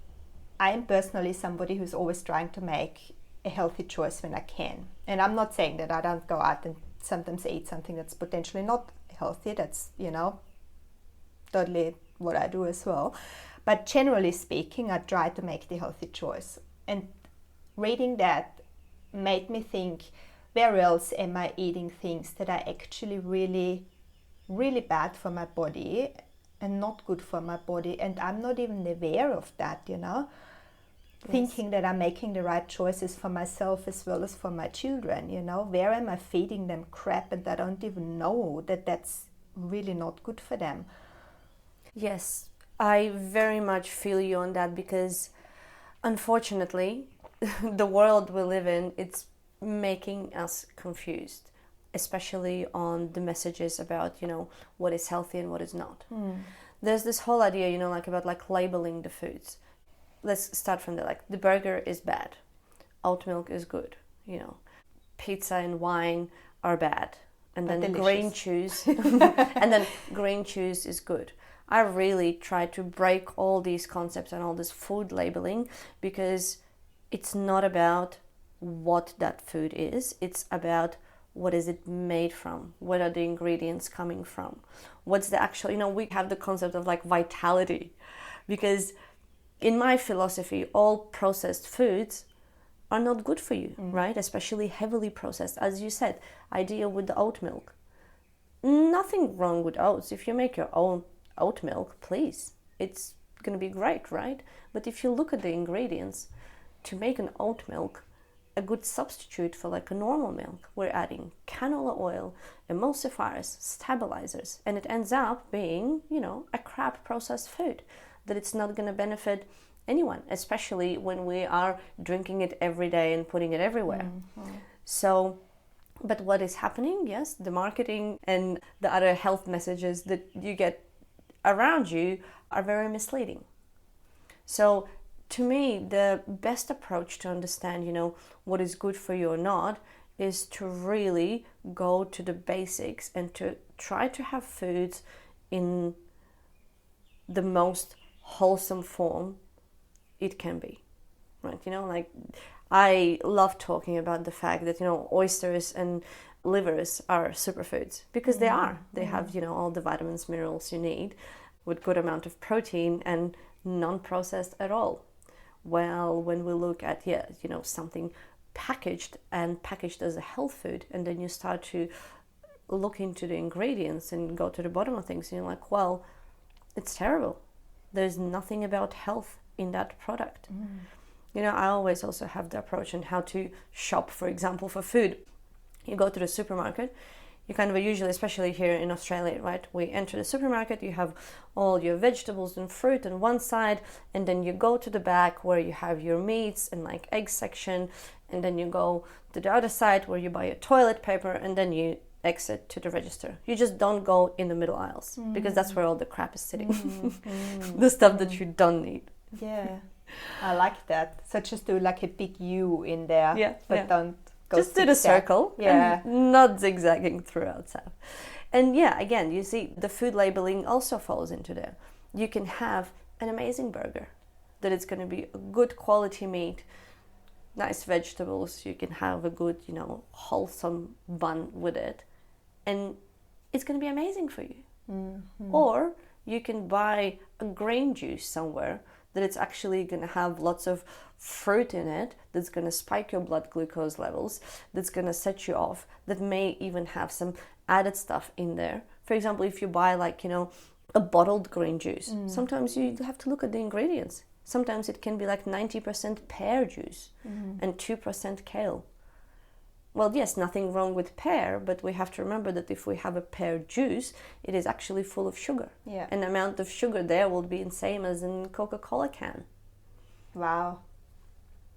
Speaker 1: I am personally somebody who's always trying to make a healthy choice when I can. And I'm not saying that I don't go out and sometimes eat something that's potentially not healthy. That's, you know, totally what I do as well. But generally speaking, I try to make the healthy choice. And reading that made me think, where else am I eating things that are actually really, really bad for my body and not good for my body? And I'm not even aware of that, you know? Yes. Thinking that I'm making the right choices for myself as well as for my children, you know? Where am I feeding them crap and I don't even know that that's really not good for them?
Speaker 2: Yes, I very much feel you on that, because unfortunately the world we live in, it's making us confused, especially on the messages about, you know, what is healthy and what is not. There's this whole idea, you know, like about like labeling the foods. Let's start from there. Like, the burger is bad, oat milk is good, you know, pizza and wine are bad, and then
Speaker 1: delicious.
Speaker 2: green juice and then green juice is good. I really try to break all these concepts and all this food labeling, because it's not about what that food is, it's about what is it made from, what are the ingredients coming from, what's the actual, we have the concept of like vitality, because in my philosophy all processed foods are not good for you, right? Especially heavily processed, as you said, idea with the oat milk. Nothing wrong with oats. If you make your own oat milk, please, it's going to be great, right? But if you look at the ingredients to make an oat milk, a good substitute for like a normal milk, we're adding canola oil, emulsifiers, stabilizers, and it ends up being, a crap processed food that it's not going to benefit anyone, especially when we are drinking it every day and putting it everywhere. So, but what is happening? Yes, the marketing and the other health messages that you get around you are very misleading. So to me, the best approach to understand, what is good for you or not, is to really go to the basics and to try to have foods in the most wholesome form it can be, right? Like I love talking about the fact that, oysters and livers are superfoods, because they are. They have, all the vitamins, minerals you need with good amount of protein and non-processed at all. Well, when we look at, something packaged as a health food, and then you start to look into the ingredients and go to the bottom of things, and you're like, well, it's terrible. There's nothing about health in that product. I always also have the approach on how to shop, for example, for food. You go to the supermarket, you kind of usually, especially here in Australia, right? We enter the supermarket, you have all your vegetables and fruit on one side, and then you go to the back where you have your meats and like egg section, and then you go to the other side where you buy your toilet paper, and then you exit to the register. You just don't go in the middle aisles, because that's where all the crap is sitting. The stuff that you don't need.
Speaker 1: Yeah, I like that. So just do like a big U in there, but don't go
Speaker 2: just do the circle, and not zigzagging throughout stuff. And again, you see the food labeling also falls into there. You can have an amazing burger that it's going to be a good quality meat, nice vegetables, you can have a good, wholesome bun with it, and it's going to be amazing for you. Or you can buy a grain juice somewhere that it's actually going to have lots of fruit in it, that's going to spike your blood glucose levels, that's going to set you off, that may even have some added stuff in there. For example, if you buy a bottled green juice, sometimes you have to look at the ingredients. Sometimes it can be like 90% pear juice and 2% kale. Well, yes, nothing wrong with pear, but we have to remember that if we have a pear juice, it is actually full of sugar.
Speaker 1: Yeah.
Speaker 2: And the amount of sugar there will be the same as in Coca-Cola can.
Speaker 1: Wow,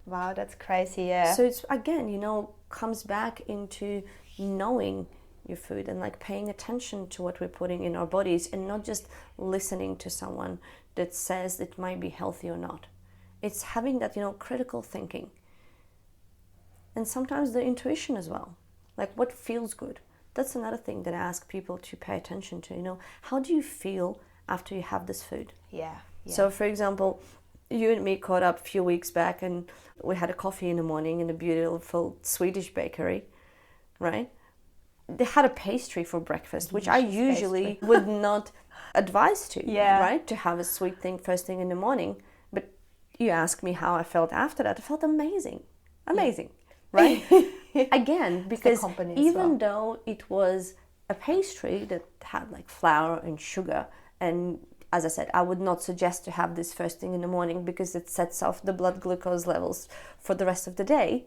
Speaker 1: that's crazy, yeah.
Speaker 2: So it's, again, comes back into knowing your food and like paying attention to what we're putting in our bodies, and not just listening to someone that says it might be healthy or not. It's having that, critical thinking. And sometimes the intuition as well, like what feels good. That's another thing that I ask people to pay attention to. How do you feel after you have this food?
Speaker 1: Yeah.
Speaker 2: So, for example, you and me caught up a few weeks back, and we had a coffee in the morning in a beautiful Swedish bakery, right? They had a pastry for breakfast, which I usually would not advise to, right? To have a sweet thing first thing in the morning. But you asked me how I felt after that. I felt amazing. Right? Again, because even though it was a pastry that had like flour and sugar, and as I said, I would not suggest to have this first thing in the morning because it sets off the blood glucose levels for the rest of the day.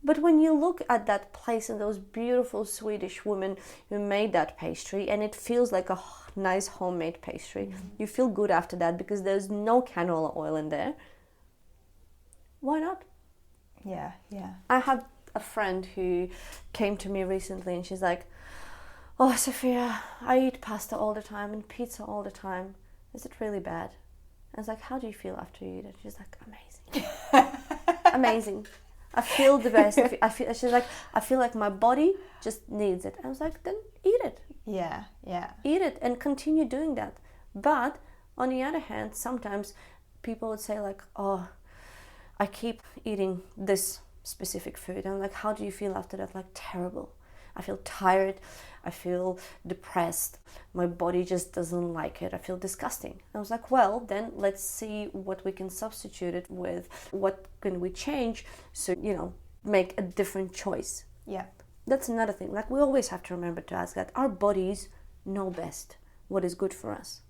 Speaker 2: But when you look at that place and those beautiful Swedish women who made that pastry, and it feels like a nice homemade pastry, you feel good after that because there's no canola oil in there. Why not?
Speaker 1: Yeah.
Speaker 2: I have a friend who came to me recently, and she's like, "Oh, Sofia, I eat pasta all the time and pizza all the time. Is it really bad?" I was like, "How do you feel after you eat it?" She's like, "Amazing." Amazing. I feel the best. I feel like my body just needs it. I was like, then eat it.
Speaker 1: Yeah.
Speaker 2: Eat it and continue doing that. But on the other hand, sometimes people would say like, oh, I keep eating this specific food. And I'm like, how do you feel after that? Like, terrible. I feel tired. I feel depressed. My body just doesn't like it. I feel disgusting. I was like, well, then let's see what we can substitute it with. What can we change? So, make a different choice.
Speaker 1: Yeah.
Speaker 2: That's another thing. Like, we always have to remember to ask that our bodies know best what is good for us.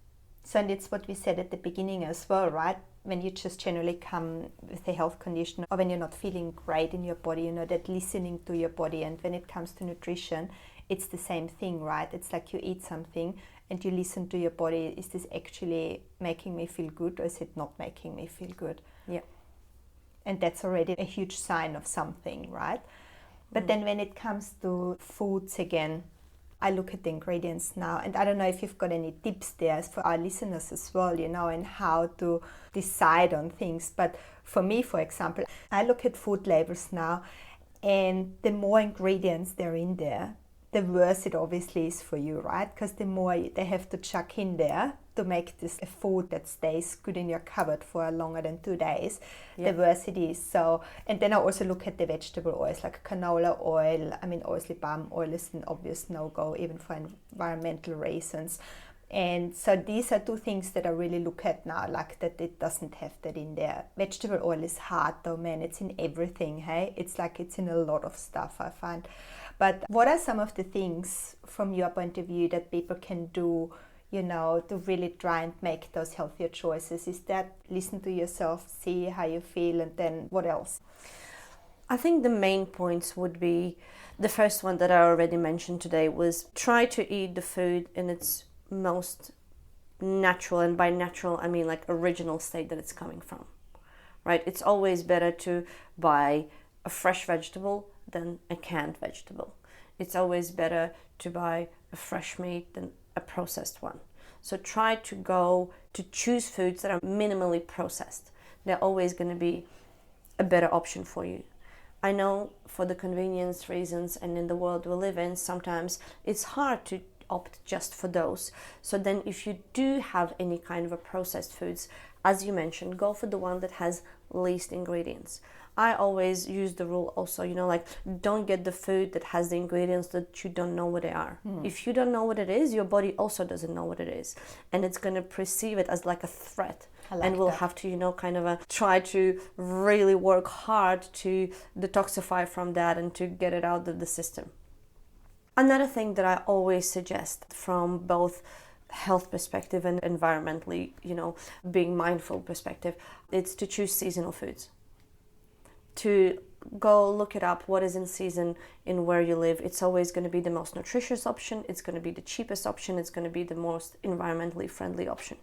Speaker 1: So, and it's what we said at the beginning as well, right? When you just generally come with a health condition or when you're not feeling great in your body, that listening to your body. And when it comes to nutrition, it's the same thing, right? It's like you eat something and you listen to your body. Is this actually making me feel good, or is it not making me feel good?
Speaker 2: Yeah.
Speaker 1: And that's already a huge sign of something, right? But then when it comes to foods again, I look at the ingredients now, and I don't know if you've got any tips there for our listeners as well, and how to decide on things. But for me, for example, I look at food labels now, and the more ingredients there are in there, the worse it obviously is for you, right? Because the more they have to chuck in there to make this a food that stays good in your cupboard for longer than 2 days, the worse it is. So, and then I also look at the vegetable oils like canola oil. I mean, obviously palm oil is an obvious no-go, even for environmental reasons. And so these are two things that I really look at now, like that it doesn't have that in there. Vegetable oil is hard though, man. It's in everything, hey? It's like it's in a lot of stuff, I find. But what are some of the things from your point of view that people can do, to really try and make those healthier choices? Is that listen to yourself, see how you feel, and then what else?
Speaker 2: I think the main points would be, the first one that I already mentioned today was try to eat the food in its most natural, and by natural I mean like original state that it's coming from, right? It's always better to buy a fresh vegetable than a canned vegetable. It's always better to buy a fresh meat than a processed one. So try to choose foods that are minimally processed. They're always going to be a better option for you. I know for the convenience reasons and in the world we live in, sometimes it's hard to opt just for those. So then if you do have any kind of a processed foods, as you mentioned, go for the one that has least ingredients. I always use the rule also, don't get the food that has the ingredients that you don't know what they are. If you don't know what it is, your body also doesn't know what it is. And it's going to perceive it as like a threat. And we'll have to, try to really work hard to detoxify from that and to get it out of the system. Another thing that I always suggest from both health perspective and environmentally, being mindful perspective, it's to choose seasonal foods. To go look it up, what is in season in where you live. It's always going to be the most nutritious option. It's going to be the cheapest option. It's going to be the most environmentally friendly option.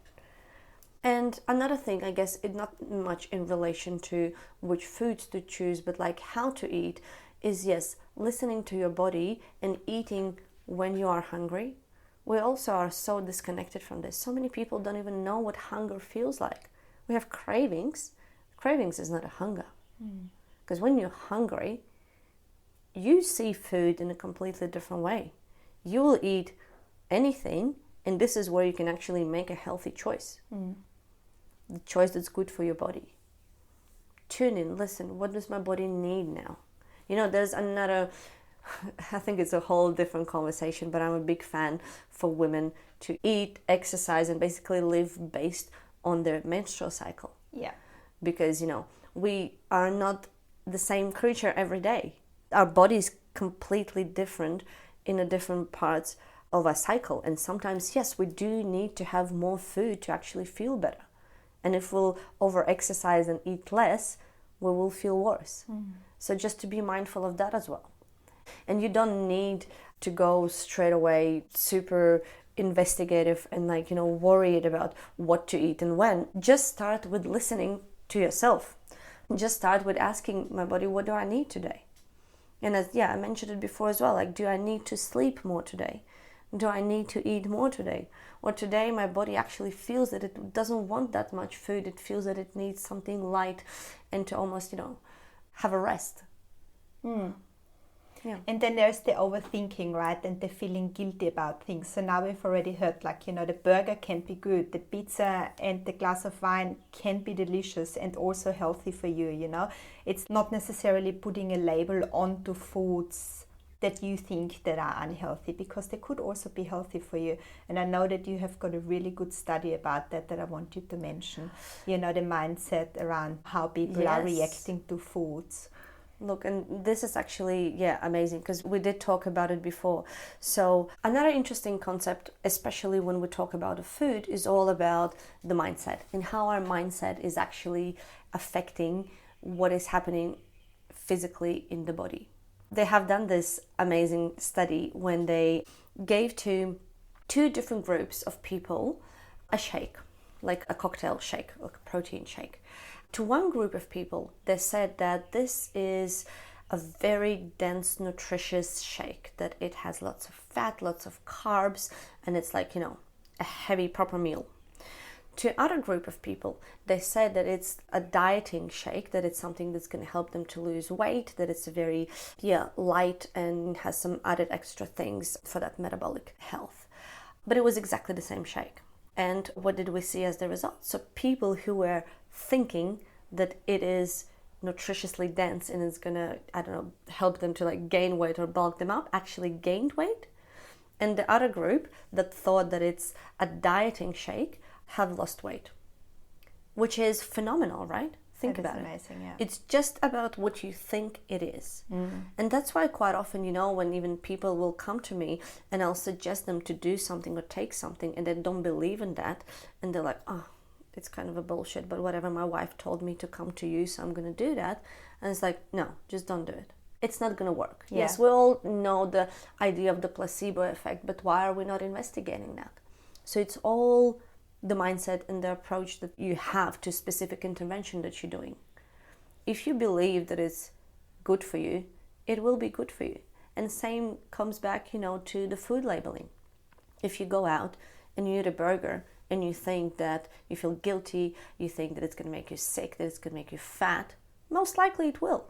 Speaker 2: And another thing, I guess, it not much in relation to which foods to choose, but like how to eat, is yes, listening to your body and eating when you are hungry. We also are so disconnected from this. So many people don't even know what hunger feels like. We have cravings. Cravings is not a hunger. Because when you're hungry, you see food in a completely different way. You will eat anything, and this is where you can actually make a healthy choice. The choice that's good for your body. Tune in, listen, what does my body need now? There's another, I think it's a whole different conversation, but I'm a big fan for women to eat, exercise, and basically live based on their menstrual cycle.
Speaker 1: Yeah.
Speaker 2: Because, we are not the same creature every day. Our body is completely different in the different parts of our cycle. And sometimes, yes, we do need to have more food to actually feel better. And if we'll over-exercise and eat less, we will feel worse. So just to be mindful of that as well. And you don't need to go straight away super investigative and worried about what to eat and when. Just start with listening to yourself. Just start with asking my body, what do I need today? And I mentioned it before as well, do I need to sleep more today? Do I need to eat more today? Or today my body actually feels that it doesn't want that much food. It feels that it needs something light and to almost, have a rest. Yeah.
Speaker 1: And then there's the overthinking, right? And the feeling guilty about things. So now we've already heard, like, the burger can be good, the pizza and the glass of wine can be delicious and also healthy for you, It's not necessarily putting a label onto foods that you think that are unhealthy, because they could also be healthy for you. And I know that you have got a really good study about that I want you to mention, the mindset around how people are reacting to foods.
Speaker 2: Look, and this is actually, amazing, because we did talk about it before. So another interesting concept, especially when we talk about food, is all about the mindset and how our mindset is actually affecting what is happening physically in the body. They have done this amazing study when they gave to 2 different groups of people a shake, like a cocktail shake, like a protein shake. To one group of people, they said that this is a very dense, nutritious shake, that it has lots of fat, lots of carbs, and it's like, a heavy, proper meal. To other group of people, they said that it's a dieting shake, that it's something that's going to help them to lose weight, that it's very light and has some added extra things for that metabolic health. But it was exactly the same shake. And what did we see as the result? So people who were thinking that it is nutritiously dense and it's gonna, help them to like gain weight or bulk them up, actually gained weight. And the other group that thought that it's a dieting shake have lost weight, which is phenomenal, right? Think about it.
Speaker 1: Amazing, yeah.
Speaker 2: It's just about what you think it is. And that's why quite often, when even people will come to me and I'll suggest them to do something or take something and they don't believe in that, and they're like, oh, it's kind of a bullshit, but whatever, my wife told me to come to you, so I'm going to do that. And it's like, no, just don't do it. It's not going to work.
Speaker 1: Yeah.
Speaker 2: Yes, we all know the idea of the placebo effect, but why are we not investigating that? So it's all the mindset and the approach that you have to specific intervention that you're doing. If you believe that it's good for you, it will be good for you. And same comes back, to the food labeling. If you go out and you eat a burger and you think that you feel guilty, you think that it's going to make you sick, that it's going to make you fat, most likely it will.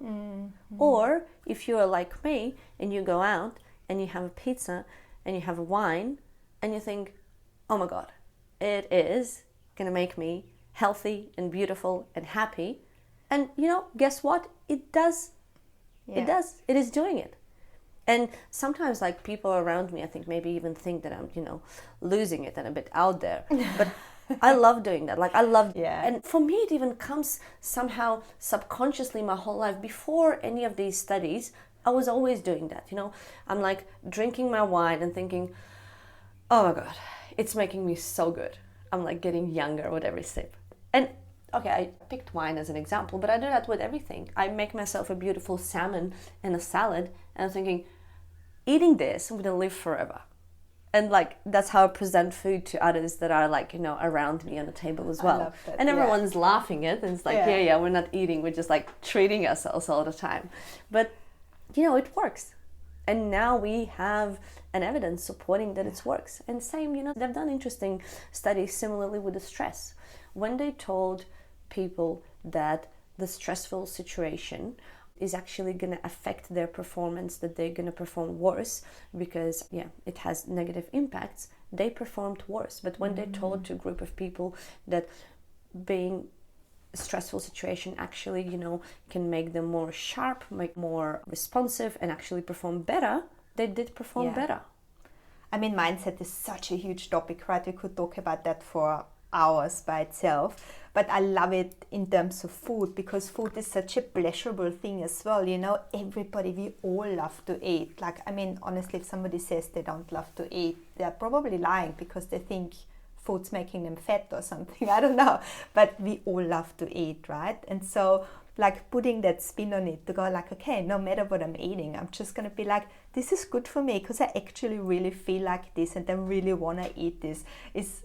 Speaker 2: Or if you are like me and you go out and you have a pizza and you have a wine and you think, oh my God, it is going to make me healthy and beautiful and happy. And, guess what? It does. Yeah. It does. It is doing it. And sometimes, like, people around me, I think maybe even think that I'm, losing it and a bit out there. But I love doing that. Like, I love...
Speaker 1: Yeah.
Speaker 2: And for me, it even comes somehow subconsciously my whole life. Before any of these studies, I was always doing that, I'm, like, drinking my wine and thinking, oh, my God, it's making me so good. I'm like getting younger with every sip. And okay, I picked wine as an example, but I do that with everything. I make myself a beautiful salmon and a salad, and I'm thinking, eating this, I'm gonna live forever. And like, that's how I present food to others that are like, around me on the table as well.
Speaker 1: I love that,
Speaker 2: and everyone's laughing at it, and it's like,
Speaker 1: yeah,
Speaker 2: we're not eating, we're just like treating ourselves all the time. But, it works. And now we have an evidence supporting that it works. And same, they've done interesting studies similarly with the stress. When they told people that the stressful situation is actually going to affect their performance, that they're going to perform worse because, it has negative impacts, they performed worse. But when they told to a group of people that being stressful situation actually, can make them more sharp, make more responsive, and actually perform better, they did perform better.
Speaker 1: I mean, mindset is such a huge topic, right? We could talk about that for hours by itself, but I love it in terms of food, because food is such a pleasurable thing as well. Everybody, we all love to eat. Like, I mean, honestly, if somebody says they don't love to eat, they're probably lying, because they think food's making them fat or something. I don't know, but we all love to eat, right? And so, like, putting that spin on it to go like, okay, no matter what I'm eating, I'm just gonna be like, this is good for me because I actually really feel like this and I really want to eat this, is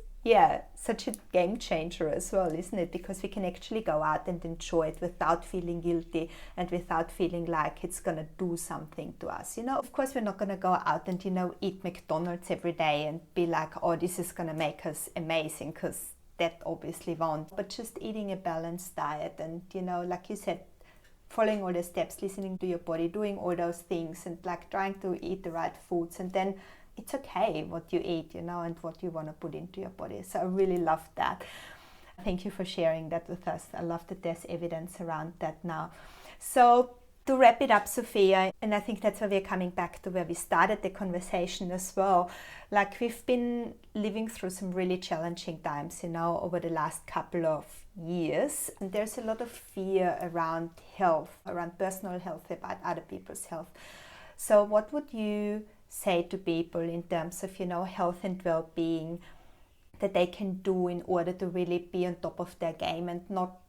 Speaker 1: such a game changer as well, isn't it? Because we can actually go out and enjoy it without feeling guilty and without feeling like it's going to do something to us. Of course, we're not going to go out and, eat McDonald's every day and be like, oh, this is going to make us amazing, because that obviously won't. But just eating a balanced diet and, like you said, following all the steps, listening to your body, doing all those things, and like trying to eat the right foods, and then it's okay what you eat, and what you want to put into your body. So I really love that. Thank you for sharing that with us. I love that there's evidence around that now. So to wrap it up, Sofia, and I think that's why we're coming back to where we started the conversation as well. Like, we've been living through some really challenging times, over the last couple of years. And there's a lot of fear around health, around personal health, about other people's health. So what would you say to people in terms of, health and well-being that they can do in order to really be on top of their game and not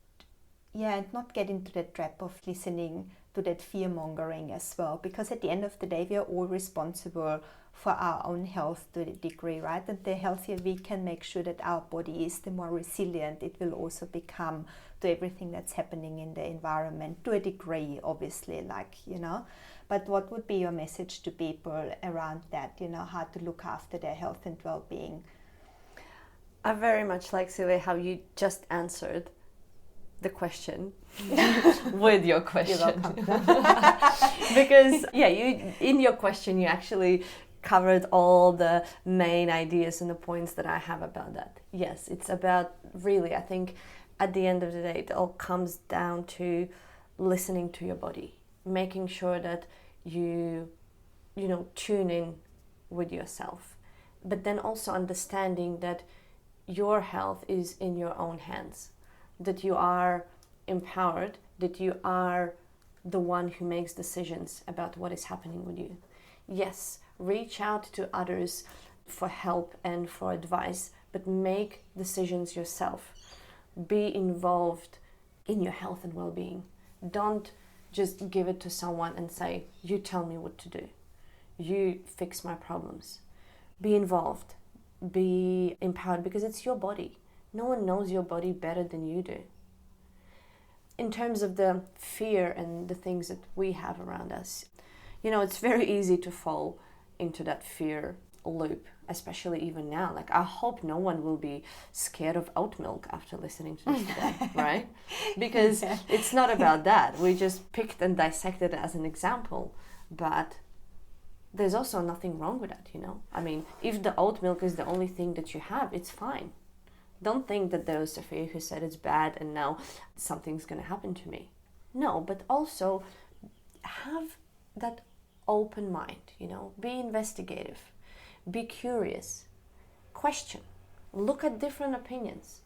Speaker 1: get into the trap of listening to that fear-mongering as well? Because at the end of the day, we are all responsible for our own health to a degree, right? And the healthier we can make sure that our body is, the more resilient it will also become to everything that's happening in the environment, to a degree, obviously, But what would be your message to people around that, how to look after their health and well-being?
Speaker 2: I very much like, Silvia, how you just answered the question with your question. Because you in your question you actually covered all the main ideas and the points that I have about that. Yes, it's about, really, I think at the end of the day it all comes down to listening to your body, making sure that you tune in with yourself, but then also understanding that your health is in your own hands, that you are empowered, that you are the one who makes decisions about what is happening with you. Yes, reach out to others for help and for advice, but make decisions yourself. Be involved in your health and well-being. Don't just give it to someone and say, you tell me what to do. You fix my problems. Be involved. Be empowered, because it's your body. No one knows your body better than you do. In terms of the fear and the things that we have around us, it's very easy to fall into that fear loop, especially even now. Like, I hope no one will be scared of oat milk after listening to this today, right? Because it's not about that. We just picked and dissected it as an example, but there's also nothing wrong with that, I mean, if the oat milk is the only thing that you have, it's fine. Don't think that there was Sofia who said it's bad and now something's going to happen to me. No, but also have that open mind, be investigative, be curious, question, look at different opinions.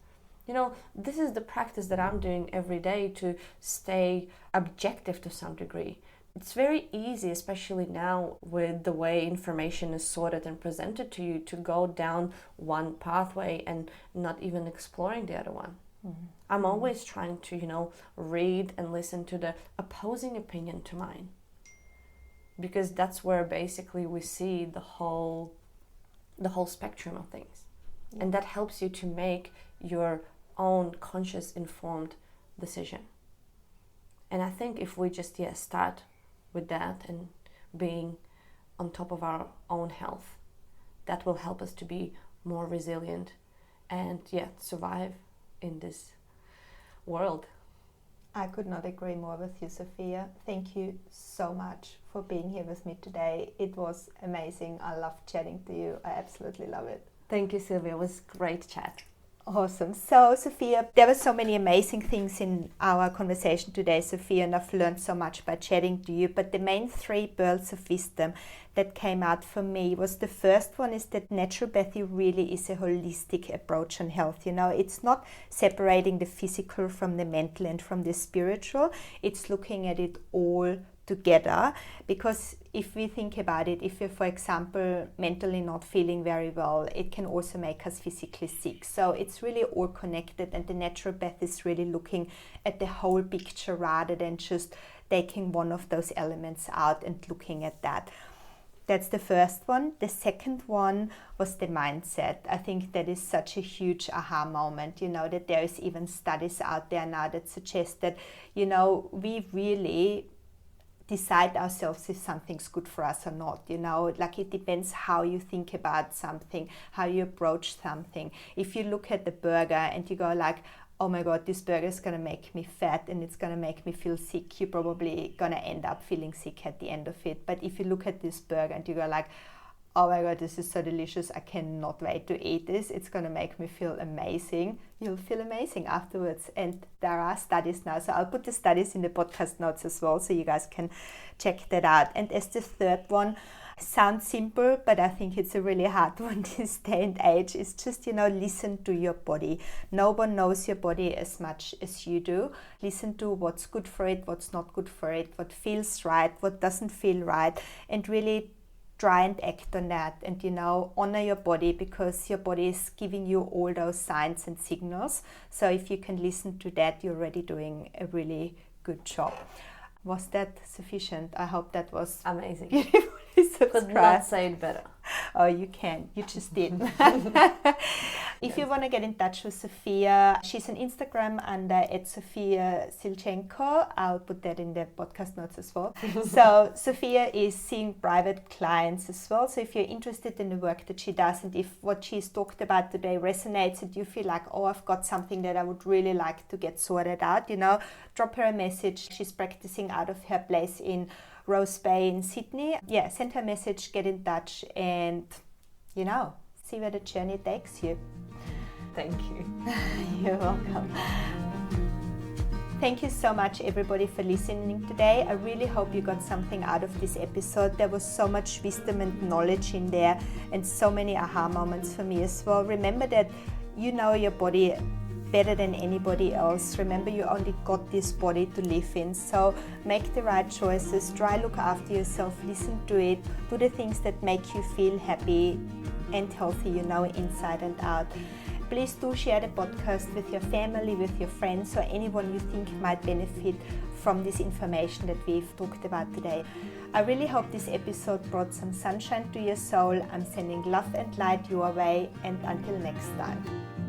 Speaker 2: This is the practice that I'm doing every day to stay objective to some degree. It's very easy, especially now with the way information is sorted and presented to you, to go down one pathway and not even exploring the other one. Mm-hmm. I'm always trying to, read and listen to the opposing opinion to mine, because that's where basically we see the whole spectrum of things. Yeah. And that helps you to make your own conscious, informed decision. And I think if we just start with that and being on top of our own health, that will help us to be more resilient and survive in this world.
Speaker 1: I could not agree more with you, Sofia. Thank you so much for being here with me today. It was amazing. I loved chatting to you. I absolutely love it.
Speaker 2: Thank you, Silvia. It was a great chat.
Speaker 1: Awesome. So, Sofia, there were so many amazing things in our conversation today, Sofia, and I've learned so much by chatting to you. But the main 3 pearls of wisdom that came out for me was, the first one is that naturopathy really is a holistic approach on health. It's not separating the physical from the mental and from the spiritual. It's looking at it all together, because if we think about it, if you're, for example, mentally not feeling very well, it can also make us physically sick. So it's really all connected, and the naturopath is really looking at the whole picture rather than just taking one of those elements out and looking at that. That's the first one. The second one was the mindset. I think that is such a huge aha moment, that there is even studies out there now that suggest that, we really decide ourselves if something's good for us or not. Like, it depends how you think about something, how you approach something. If you look at the burger and you go like, oh my God, this burger is going to make me fat and it's going to make me feel sick, you're probably going to end up feeling sick at the end of it. But if you look at this burger and you go like, oh my God, this is so delicious, I cannot wait to eat this, it's going to make me feel amazing, you'll feel amazing afterwards. And there are studies now, so I'll put the studies in the podcast notes as well, so you guys can check that out. And as the third one, sounds simple, but I think it's a really hard one this day and age, is just, listen to your body. No one knows your body as much as you do. Listen to what's good for it, what's not good for it, what feels right, what doesn't feel right, and really try and act on that, and honor your body, because your body is giving you all those signs and signals. So if you can listen to that, you're already doing a really good job. Was that sufficient? I hope that was
Speaker 2: amazing.
Speaker 1: Could
Speaker 2: not say it better.
Speaker 1: Oh, you can. You just did. If you want to get in touch with Sofia, she's on Instagram under @Sofia Silchenko. I'll put that in the podcast notes as well. So Sofia is seeing private clients as well. So if you're interested in the work that she does, and if what she's talked about today resonates and you feel like, oh, I've got something that I would really like to get sorted out, drop her a message. She's practicing out of her place in Rose Bay in Sydney. Yeah, send her a message, get in touch, and see where the journey takes you.
Speaker 2: Thank you.
Speaker 1: You're welcome. Thank you so much, everybody, for listening today. I really hope you got something out of this episode. There was so much wisdom and knowledge in there, and so many aha moments for me as well. Remember that you know your body better than anybody else. Remember, you only got this body to live in. So make the right choices, try look after yourself, listen to it, do the things that make you feel happy and healthy, inside and out. Please do share the podcast with your family, with your friends, or anyone you think might benefit from this information that we've talked about today. I really hope this episode brought some sunshine to your soul. I'm sending love and light your way, and until next time.